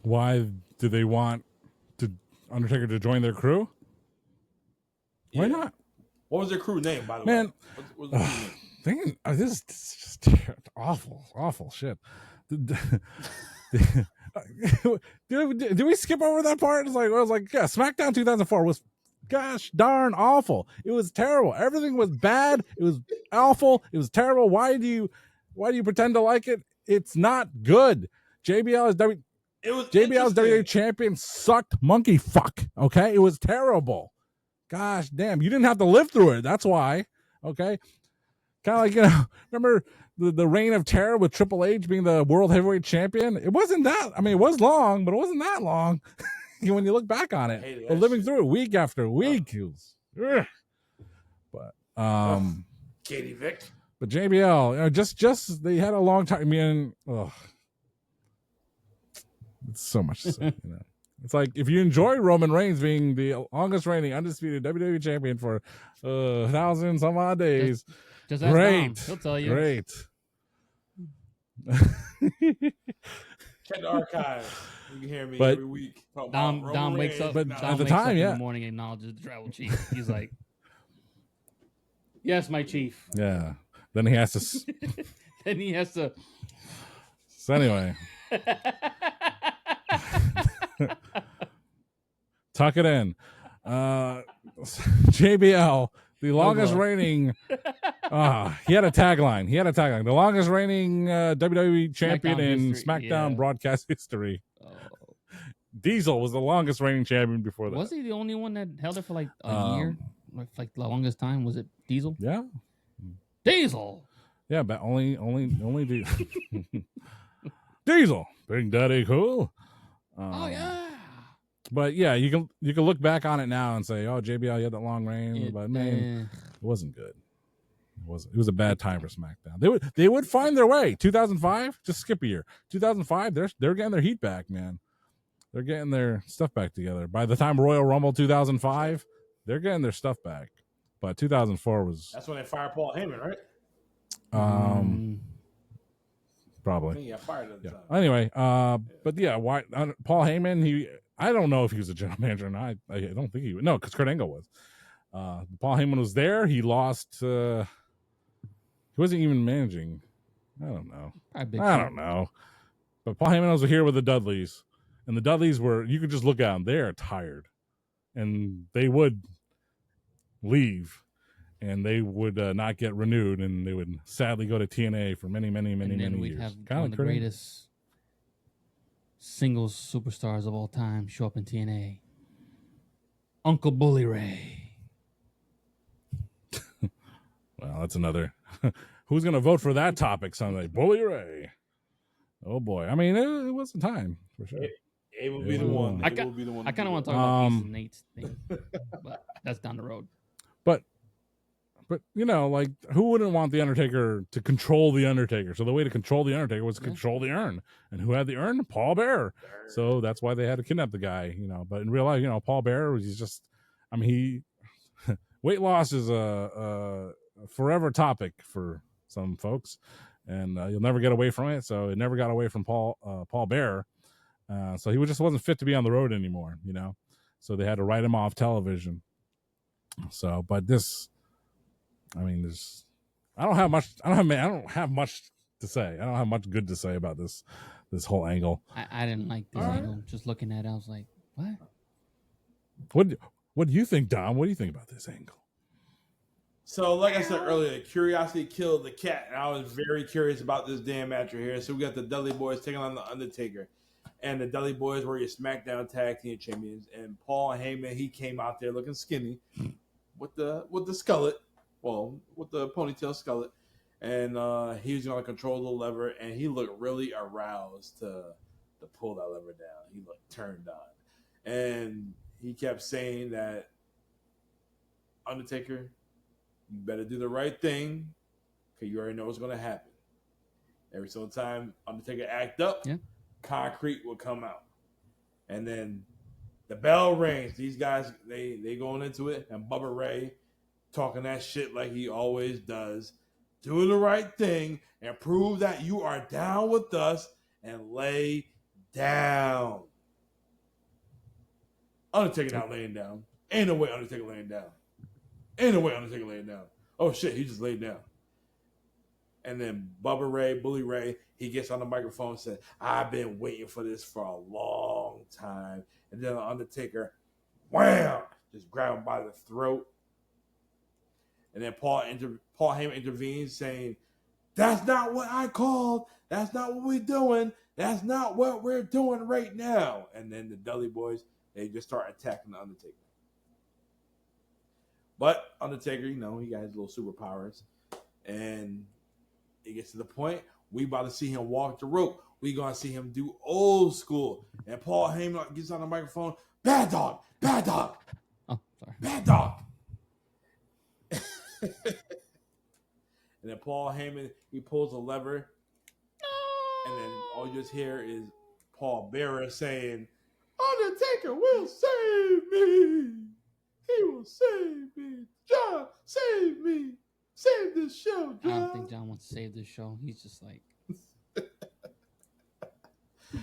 Why do they want Undertaker to join their crew? Why not? What was their crew name, by the way? Man, what was the crew name? This is just awful shit. Did we skip over that part? I was like, yeah, SmackDown 2004 was gosh darn awful. It was terrible. Everything was bad. It was awful. It was terrible. Why do you pretend to like it? It's not good. JBL's WWE champion sucked monkey fuck. Okay, it was terrible. Gosh damn, you didn't have to live through it. That's why. Okay. Kind of like, remember the reign of terror with Triple H being the world heavyweight champion? It wasn't that. I mean, it was long, but it wasn't that long when you look back on it. But living through it week after week, it was, but Katie Vick. But JBL, just they had a long time. I mean, it's so much to say, It's like if you enjoy Roman Reigns being the longest reigning undisputed WWE champion for 1,000 some odd days, just ask Dom. He'll tell you. Great. Check the archive. You can hear me every week. Dom wakes up, but Dom at the wakes time, up yeah, in the morning, acknowledges the tribal chief. He's like, "Yes, my chief." Yeah. Then he has to. Then he has to. So anyway. Tuck it in. JBL, the longest reigning. He had a tagline. The longest reigning WWE champion SmackDown in history, SmackDown broadcast history. Diesel was the longest reigning champion before that. Was he the only one that held it for like a year? Like the longest time? Was it Diesel? Yeah. Diesel. Yeah, but only Diesel. Diesel. Big Daddy Cool. Oh yeah. But yeah, you can look back on it now and say, "Oh, JBL, you had that long reign," but man, it wasn't good. It was a bad time for SmackDown. They would find their way. 2005, just skip a year. 2005, they're getting their heat back, man. They're getting their stuff back together. By the time Royal Rumble 2005, they're getting their stuff back. But 2004 was that's when they fired Paul Heyman, right? Probably. Yeah, fired at the time. Anyway, but yeah, why Paul Heyman? I don't know if he was a general manager or not. I don't think he was. No, because Kurt Angle was. Paul Heyman was there. He lost. He wasn't even managing. I don't know. I don't know. But Paul Heyman was here with the Dudleys, and the Dudleys were. You could just look at them. They are tired, and they would leave. And they would not get renewed, and they would sadly go to TNA for many, many, many, many years. Have one of the greatest singles superstars of all time show up in TNA. Uncle Bully Ray. Well, that's another. Who's going to vote for that topic Sunday? Bully Ray. Oh boy! I mean, it was a time for sure. It will be the one. I kind of want to talk about Ace and Nate's thing, but that's down the road. But like, who wouldn't want the Undertaker to control the Undertaker? So the way to control the Undertaker was to control the urn, and who had the urn? Paul Bearer. So that's why they had to kidnap the guy. But in real life, Paul Bearer was just. I mean, weight loss is a forever topic for some folks, and you'll never get away from it. So it never got away from Paul Bearer. So he just wasn't fit to be on the road anymore. So they had to write him off television. So, but this. I mean, I don't have much to say. I don't have much good to say about this whole angle. I didn't like this angle. Just looking at it, I was like, what? What do you think, Dom? What do you think about this angle? So, like I said earlier, curiosity killed the cat, and I was very curious about this damn match right here. So we got the Dudley Boys taking on the Undertaker, and the Dudley Boys were your SmackDown Tag Team Champions. And Paul Heyman, he came out there looking skinny with the skullet. Well, with the ponytail skullet, and he was going to control the lever, and he looked really aroused to pull that lever down. He looked turned on, and he kept saying that, Undertaker, you better do the right thing, because you already know what's going to happen. Every single time Undertaker act up, concrete will come out, and then the bell rings. These guys, they going into it, and Bubba Ray, talking that shit like he always does. Do the right thing and prove that you are down with us and lay down. Undertaker not laying down. Ain't no way Undertaker laying down. Oh shit, he just laid down. And then Bubba Ray, Bully Ray, he gets on the microphone and said, I've been waiting for this for a long time. And then the Undertaker, wham, just grab him by the throat. And then Paul Heyman intervenes, saying, that's not what I called. That's not what we're doing. That's not what we're doing right now. And then the Dudley Boys, they just start attacking the Undertaker. But Undertaker, he got his little superpowers. And it gets to the point, we about to see him walk the rope. We going to see him do old school. And Paul Heyman gets on the microphone, bad dog, bad dog. Oh, sorry. Bad dog. And then Paul Heyman, he pulls a lever. And then all you just hear is Paul Bearer saying, Undertaker will save me. He will save me. John, save me. Save this show, John. I don't think John wants to save this show. He's just like...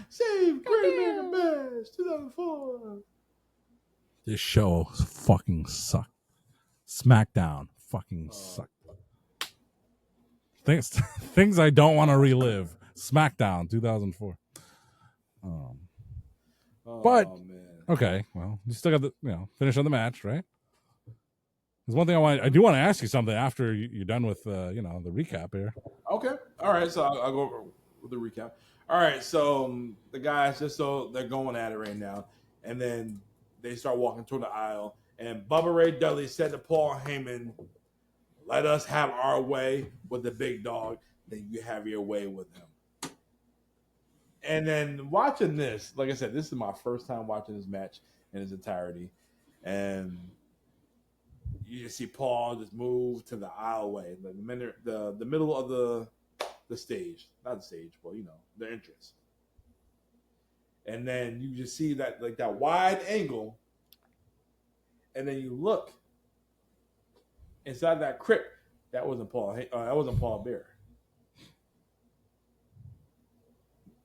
Save Great American Bash 2004. This show fucking sucked. SmackDown fucking sucked. Things I don't want to relive. SmackDown 2004. But man. Okay, well, you still got the finish of the match, right? There's one thing I do want to ask you something after you're done with the recap here. Okay, all right. So I'll go over with the recap. All right, so the guys they're going at it right now, and then they start walking toward the aisle, and Bubba Ray Dudley said to Paul Heyman, "Let us have our way with the big dog, then you have your way with him." And then watching this, like I said, this is my first time watching this match in its entirety, and you just see Paul just move to the aisleway, the middle of the stage, not the stage, but the entrance. And then you just see that that wide angle, and then you look inside that crypt. That wasn't Paul. That wasn't Paul Bearer.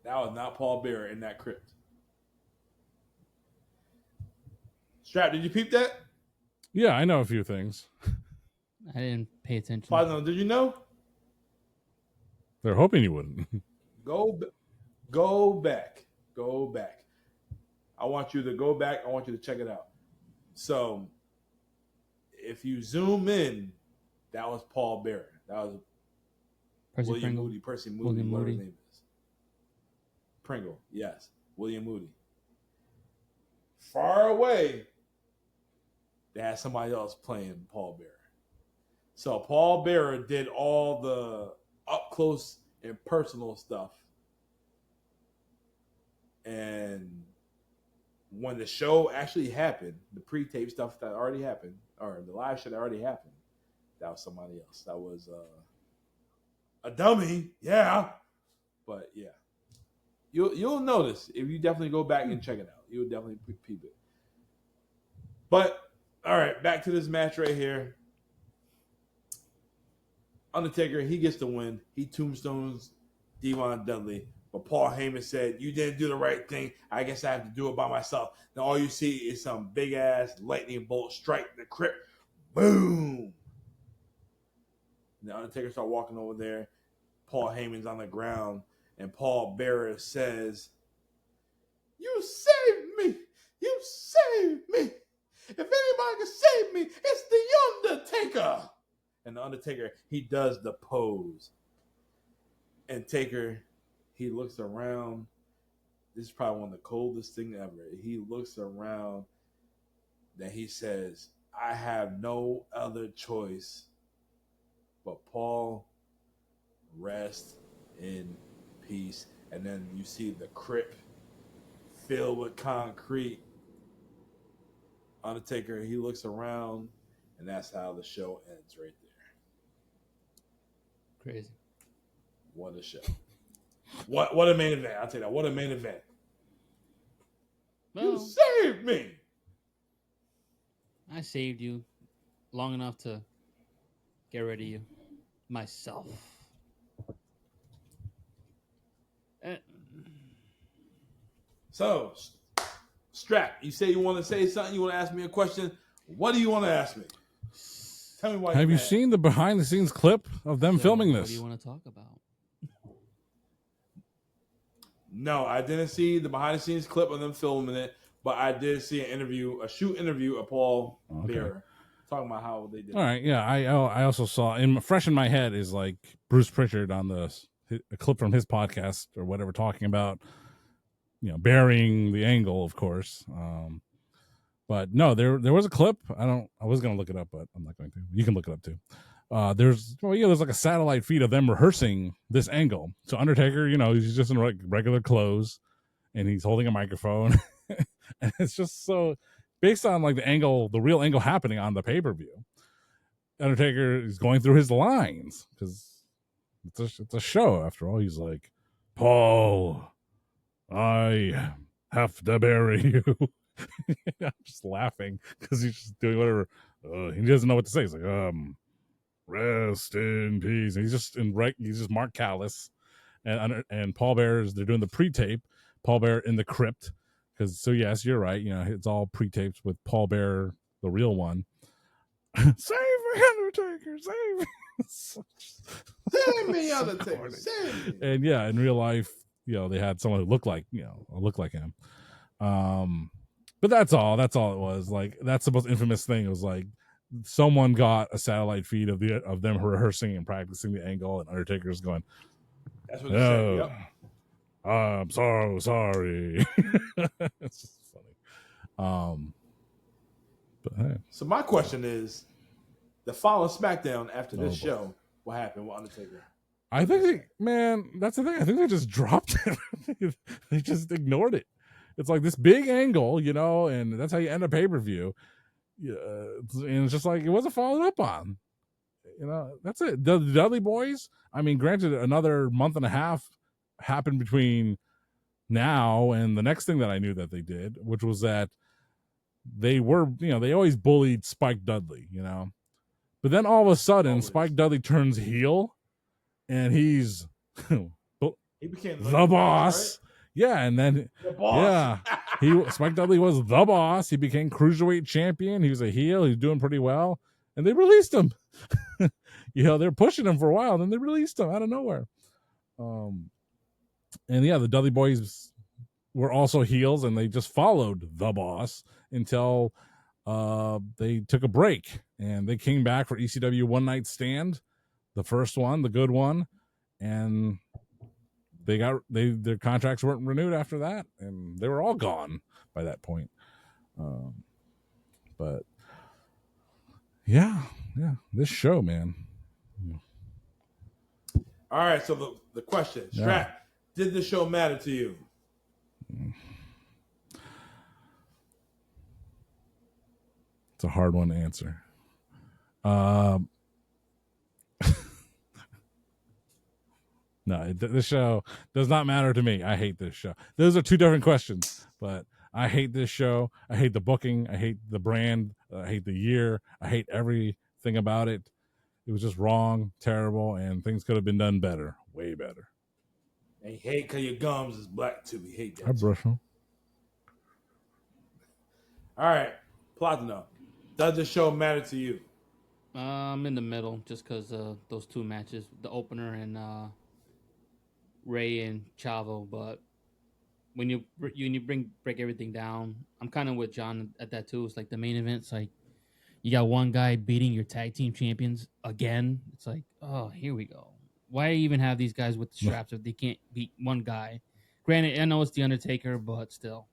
That was not Paul Bearer in that crypt. Strap, did you peep that? Yeah, I know a few things. I didn't pay attention. Father, did you know? They're hoping you wouldn't. Go back. I want you to go back. I want you to check it out. So, if you zoom in, that was Paul Bearer. That was Percy William Pringle. Moody, Percy Moody, William whatever Moody. his name is. Pringle, yes. William Moody. Far away, they had somebody else playing Paul Bearer. So Paul Bearer did all the up close and personal stuff. And when the show actually happened, the pre-tape stuff that already happened, or the live show that already happened, that was somebody else. That was a dummy, yeah. But yeah. You'll notice if you definitely go back and check it out. You'll definitely peep it. But all right, back to this match right here. Undertaker, he gets the win. He tombstones Devon Dudley. But Paul Heyman said, "You didn't do the right thing. I guess I have to do it by myself." Now all you see is some big ass lightning bolt strike the crypt. Boom. And the Undertaker start walking over there. Paul Heyman's on the ground. And Paul Bearer says, "You saved me. You saved me. If anybody can save me, it's the Undertaker." And the Undertaker, he does the pose. And Taker, he looks around. This is probably one of the coldest things ever. He looks around. Then he says, "I have no other choice but Paul, rest in peace." And then you see the crypt filled with concrete. Undertaker, he looks around, and that's how the show ends right there. Crazy. What a show. What a main event. I'll tell you that. What a main event. Well, You saved me. I saved you long enough to get rid of you myself. So, Strap, you say you want to say something? You want to ask me a question? What do you want to ask me? Tell me why. Have you seen the behind the scenes clip of them filming What this? do you want to talk about? No, I didn't see the behind the scenes clip of them filming it, but I did see a shoot interview of Paul Bearer talking about how they did. All right, yeah, I also saw fresh in my head is like Bruce Pritchard on a clip from his podcast or whatever, talking about burying the angle, of course. But no, there was a clip. I was gonna look it up, but I'm not going to. You can look it up too. There's like a satellite feed of them rehearsing this angle. So Undertaker, he's just in regular clothes, and he's holding a microphone, and it's just so based on like the real angle happening on the pay-per-view. Undertaker is going through his lines because it's a show after all. He's like, Paul, I have to bury you. I'm just laughing because he's just doing whatever. He doesn't know what to say. He's like, rest in peace. And he's just Mark Callis, and Paul Bear they're doing the pre-tape. Paul Bear in the crypt because yes, you're right. It's all pre-taped with Paul Bear, the real one. Save me, Undertaker! Save me! Save me, Undertaker! Save me! And yeah, in real life, they had someone who looked like him. But that's all it was. Like, that's the most infamous thing. It was like someone got a satellite feed of them rehearsing and practicing the angle, and Undertaker's going, that's what they said. Yep. I'm so sorry. It's just funny. But hey. So my question is, the following SmackDown after this show, what happened with Undertaker? I think that's the thing. I think they just dropped it. They just ignored it. It's like this big angle, and that's how you end a pay-per-view. And it's just like, it wasn't followed up on. That's it. The Dudley boys, granted, another month and a half happened between now and the next thing that I knew that they did, which was that they were, they always bullied Spike Dudley, but then all of a sudden Spike Dudley turns heel and he's he became the boss. Right? Yeah. And then, the boss. Spike Dudley was the boss. He became Cruiserweight champion. He was a heel. He was doing pretty well. And they released him. They're pushing him for a while. Then they released him out of nowhere. And yeah, the Dudley boys were also heels, and they just followed the boss until they took a break, and they came back for ECW One Night Stand, the first one, the good one, and their contracts weren't renewed after that, and they were all gone by that point. But yeah, this show, man. All right, so the question, Strat, did the show matter to you? It's a hard one to answer. No, this show does not matter to me. I hate this show. Those are two different questions, but I hate this show. I hate the booking. I hate the brand. I hate the year. I hate everything about it. It was just wrong, terrible, and things could have been done better, way better. And you hate because your gums is black too. We hate that. I brush them. All right, Platino, does the show matter to you? I'm in the middle just because those two matches, the opener and Ray and Chavo. But when you break everything down, I'm kind of with John at that too. It's like the main event's like you got one guy beating your tag team champions again. It's like, oh, here we go. Why even have these guys with the straps if they can't beat one guy? Granted, I know it's the Undertaker, but still,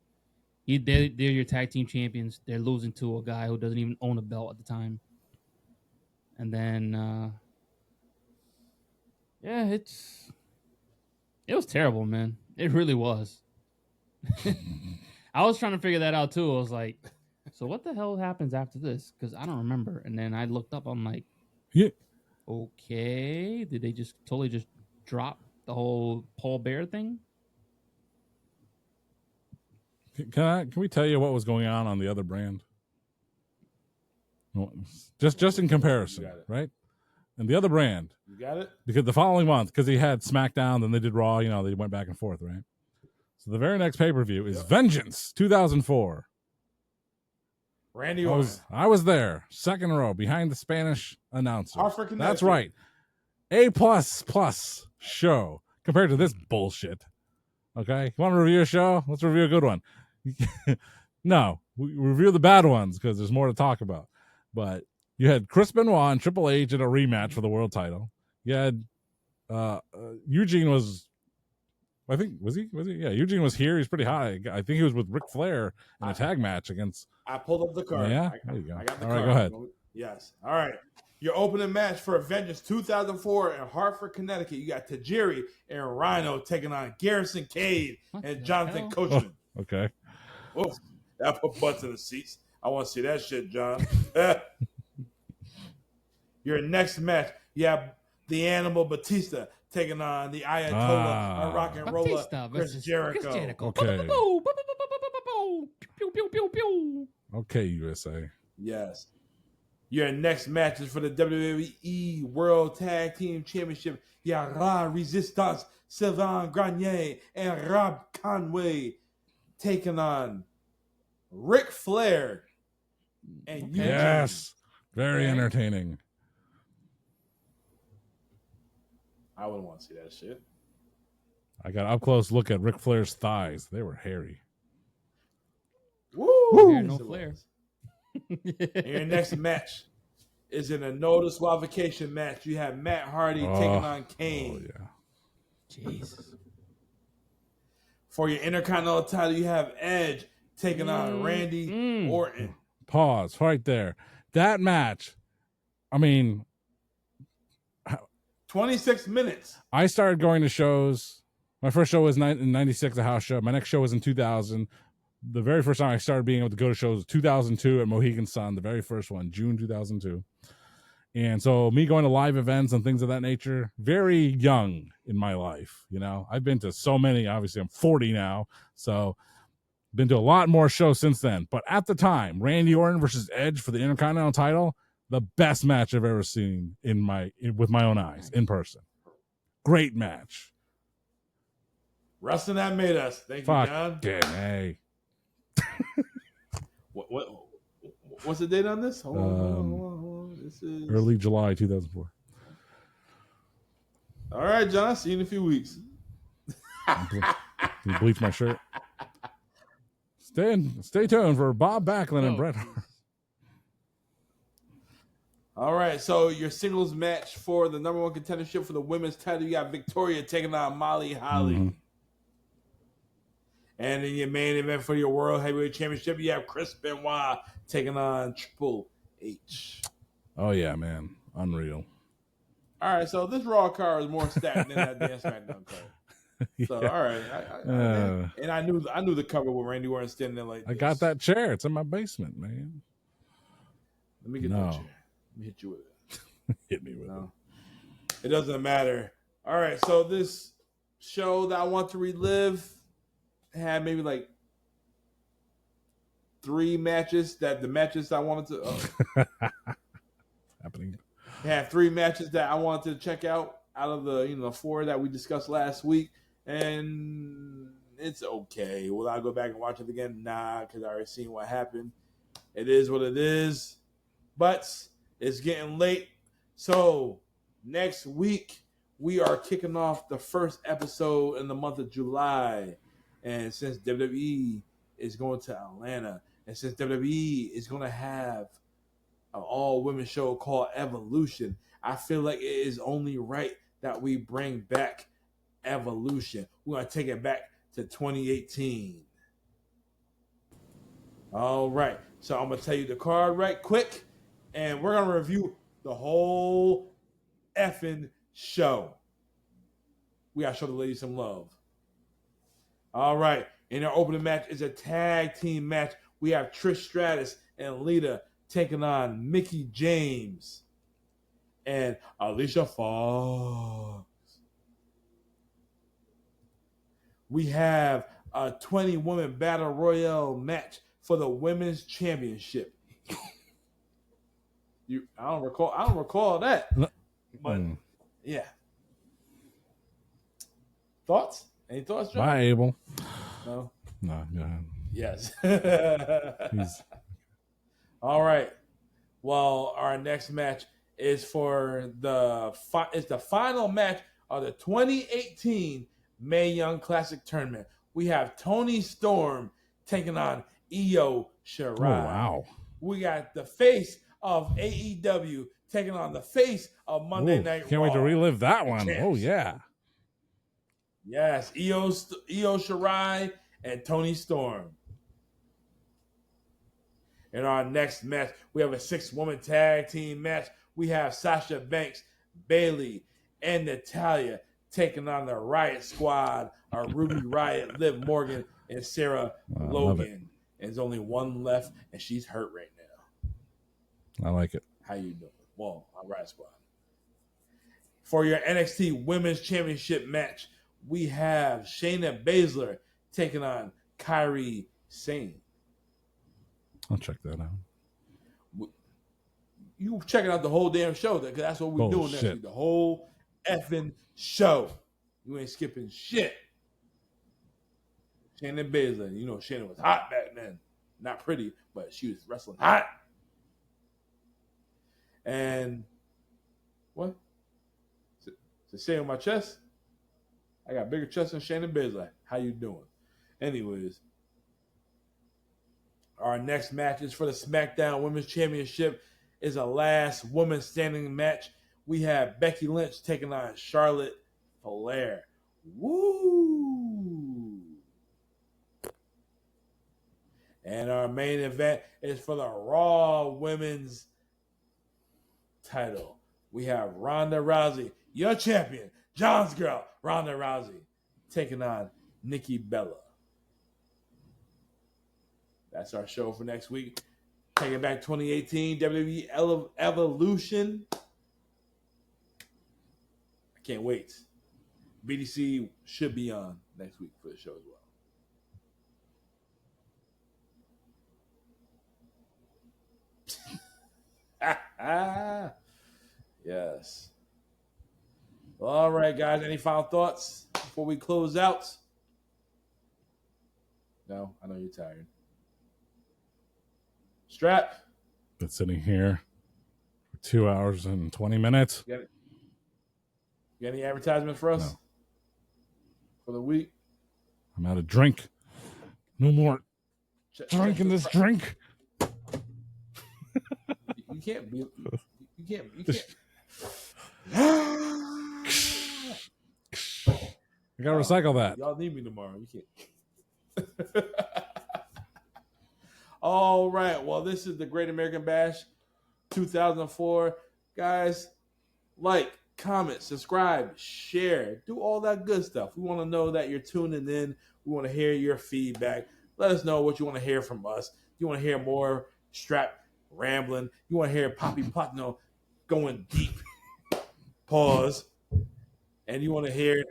they're your tag team champions. They're losing to a guy who doesn't even own a belt at the time. And then, it was terrible, man. It really was. I was trying to figure that out too. I was like, so what the hell happens after this? Because I don't remember. And then I looked up. I'm like, okay. Did they just totally just drop the whole Paul Bear thing? Can we tell you what was going on the other brand? Just in comparison, right? And the other brand. You got it? Because the following month, because he had SmackDown, then they did Raw, they went back and forth, right? So the very next pay-per-view is Vengeance 2004. Randy Orton. I was there, second row, behind the Spanish announcer. That's right. A++ show compared to this bullshit. Okay? You want to review a show? Let's review a good one. No, we review the bad ones because there's more to talk about. But you had Chris Benoit and Triple H in a rematch for the world title. You had Eugene was I think was he? Yeah, Eugene was here. He's pretty high. I think he was with Ric Flair in a tag match against. I pulled up the card. Yeah, there you go. I got the All card. right, go ahead. Yes. All right. Your opening match for Vengeance 2004 in Hartford, Connecticut. You got Tajiri and Rhino taking on Garrison Cade and Jonathan Coachman. Oh, okay. Oh, that put butts in the seats. I want to see that shit, John. Your next match, you have the Animal Batista taking on the Ayatollah and Rock and Roller Chris Jericho. Okay. Okay, USA. Yes. Your next match is for the WWE World Tag Team Championship. You have La Resistance, Sylvain Grenier, and Rob Conway taking on Ric Flair and Eugene. Yes. Very entertaining. I wouldn't want to see that shit. I got an up close look at Ric Flair's thighs. They were hairy. Woo! No Flair. And your next match is in a no disqualification match. You have Matt Hardy taking on Kane. Oh, yeah. Jesus. For your Intercontinental title, you have Edge taking on Randy Orton. Pause right there. That match, I mean, 26 minutes. I started going to shows. My first show was in 96, a house show. My next show was in 2000. The very first time I started being able to go to shows was 2002 at Mohegan Sun, the very first one, June 2002. And so me going to live events and things of that nature, very young in my life. You know, I've been to so many. Obviously, I'm 40 now. So been to a lot more shows since then. But at the time, Randy Orton versus Edge for the Intercontinental title, the best match I've ever seen with my own eyes in person. Great match. Wrestling that made us. Thank you, John. Hey. What's the date on this? Hold on. This is early July 2004. All right, John. See you in a few weeks. You bleach my shirt. Stay tuned for Bob Backlund and Bret Hart. All right, so your singles match for the number one contendership for the women's title, you got Victoria taking on Molly Holly. Mm-hmm. And in your main event for your World Heavyweight Championship, you have Chris Benoit taking on Triple H. Oh, yeah, man. Unreal. All right, so this Raw card is more stacked than that damn SmackDown card. So, all right. And I knew the cover with Randy Orton standing there like this. I got that chair. It's in my basement, man. Let me get that chair. Let me hit you with it. Hit me with it. It doesn't matter. All right, so this show that I want to relive had maybe like 3 matches that the matches I wanted to happening. Had 3 matches that I wanted to check out of the 4 that we discussed last week, and it's okay. Will I go back and watch it again? Nah, because I already seen what happened. It is what it is, but it's getting late. So next week we are kicking off the first episode in the month of July. And since WWE is going to Atlanta, and since WWE is going to have an all-women show called Evolution, I feel like it is only right that we bring back Evolution. We're going to take it back to 2018. All right. So I'm going to tell you the card right quick, and we're going to review the whole effing show. We got to show the ladies some love. All right. In our opening match is a tag team match. We have Trish Stratus and Lita taking on Mickie James and Alicia Fox. We have a 20-woman battle royale match for the women's championship. I don't recall that. But yeah. Thoughts? Any thoughts, John? Bye, Abel. No. No, go ahead. Yes. All right. Well, our next match is for the final match of the 2018 Mae Young Classic Tournament. We have Toni Storm taking on Io Shirai. Oh, wow. We got the face of AEW taking on the face of Monday Night Raw. Can't wait to relive that one. Champs. Oh, yeah. Yes, Io Shirai and Tony Storm. In our next match, we have a 6-woman tag team match. We have Sasha Banks, Bayley, and Natalya taking on the Riot Squad, Ruby Riot, Liv Morgan, and Sarah Logan. And there's only one left, and she's hurt right now. I like it. How you doing? Well, our Riot Squad. For your NXT Women's Championship match, we have Shayna Baszler taking on Kairi Sane. I'll check that out. You checking out the whole damn show, because that's what we're doing next week. The whole effing show. You ain't skipping shit. Shayna Baszler. You know, Shayna was hot back then. Not pretty, but she was wrestling hot. And what? To say on my chest? I got bigger chest than Shayna Baszler. How you doing? Anyways, our next match is for the SmackDown Women's Championship. Is a last woman standing match. We have Becky Lynch taking on Charlotte Flair. Woo! And our main event is for the Raw Women's title. We have Ronda Rousey, your champion, John's girl, Ronda Rousey, taking on Nikki Bella. That's our show for next week. Taking back 2018 WWE Evolution. I can't wait. BDC should be on next week for the show as well. Yes. All right, guys. Any final thoughts before we close out? No, I know you're tired. Strap. Been sitting here for 2 hours and 20 minutes. You got any advertisements for us? No. For the week? I'm out of drink. No more drinking this drink. You can't be. You can't. I gotta recycle that. Y'all need me tomorrow. You can't. All right. Well, this is the Great American Bash 2004. Guys, like, comment, subscribe, share, do all that good stuff. We want to know that you're tuning in. We want to hear your feedback. Let us know what you want to hear from us. You want to hear more Strap rambling. You want to hear Poppy Platino going deep. Pause. And you want to hear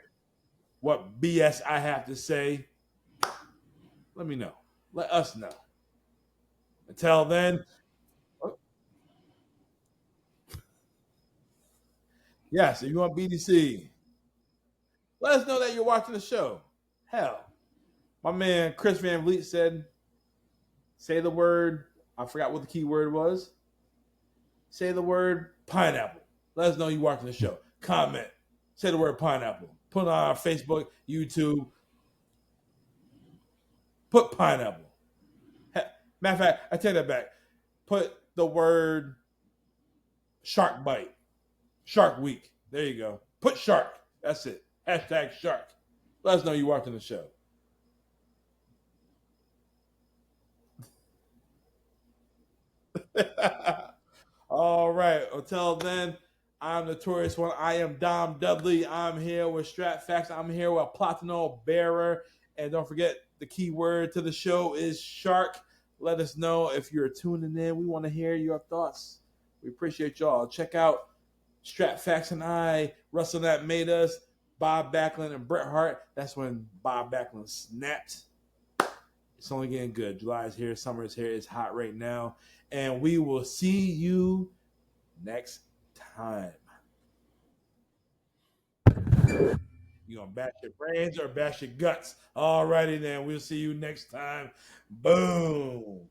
what BS I have to say. Let me know. Let us know. Until then, yes, if you want BDC, let us know that you're watching the show. Hell, my man Chris Van Vliet said, say the word, I forgot what the key word was. Say the word pineapple. Let us know you're watching the show. Comment. Say the word pineapple. Put it on our Facebook, YouTube. Put pineapple. Matter of fact, I take that back. Put the word shark bite. Shark week. There you go. Put shark. That's it. Hashtag shark. Let us know you're watching the show. All right. Until then, I'm Notorious One. I am Dom Dudley. I'm here with Strat Facts. I'm here with Platino Bearer. And don't forget, the key word to the show is shark. Let us know if you're tuning in. We want to hear your thoughts. We appreciate y'all. Check out Strat Facts and I, Russell That Made Us, Bob Backlund, and Bret Hart. That's when Bob Backlund snapped. It's only getting good. July is here. Summer is here. It's hot right now. And we will see you next time. You gonna bash your brains or bash your guts? Alrighty then. We'll see you next time. Boom.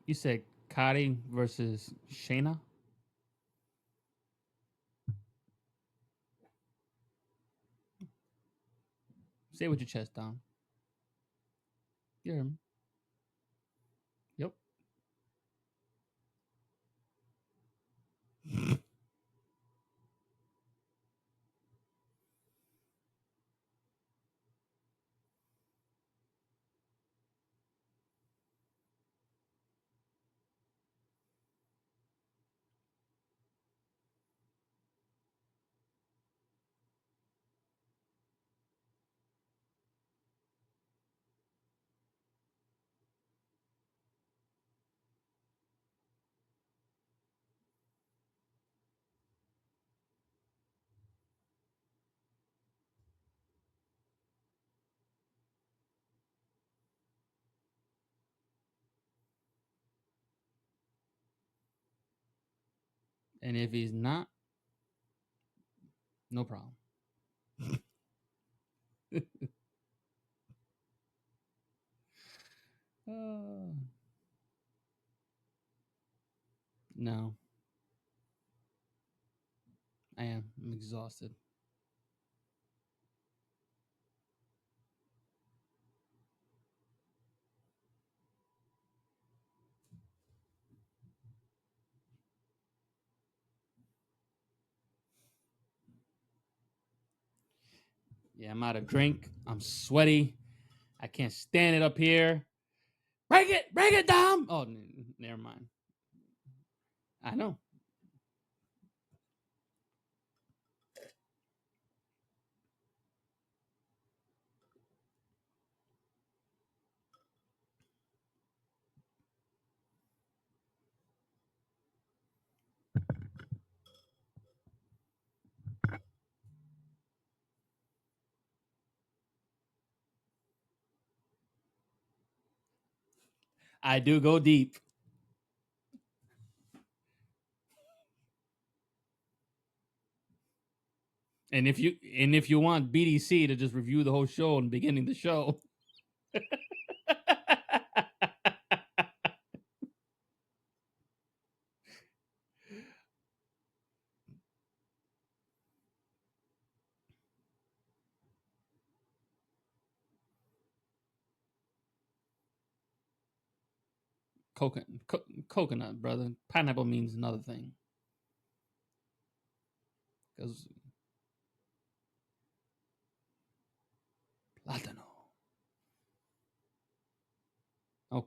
You said Kari versus Shayna? Say it with your chest down. You hear him? Yep. And if he's not, no problem. No, I am. I'm exhausted. Yeah, I'm out of drink. I'm sweaty. I can't stand it up here. Break it, Dom. Oh, never mind. I know. I do go deep. And if you want BDC to just review the whole show and beginning the show. Coconut, brother. Pineapple means another thing. Because Plátano. Oh.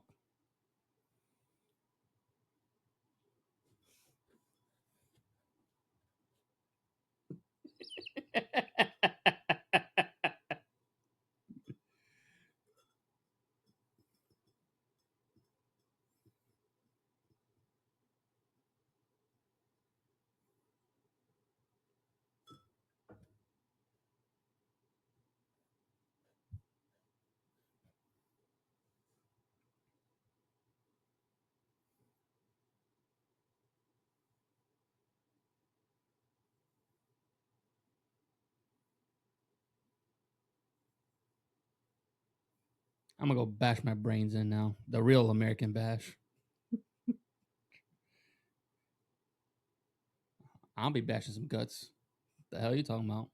I'm gonna go bash my brains in now. The real American bash. I'll be bashing some guts. The hell are you talking about?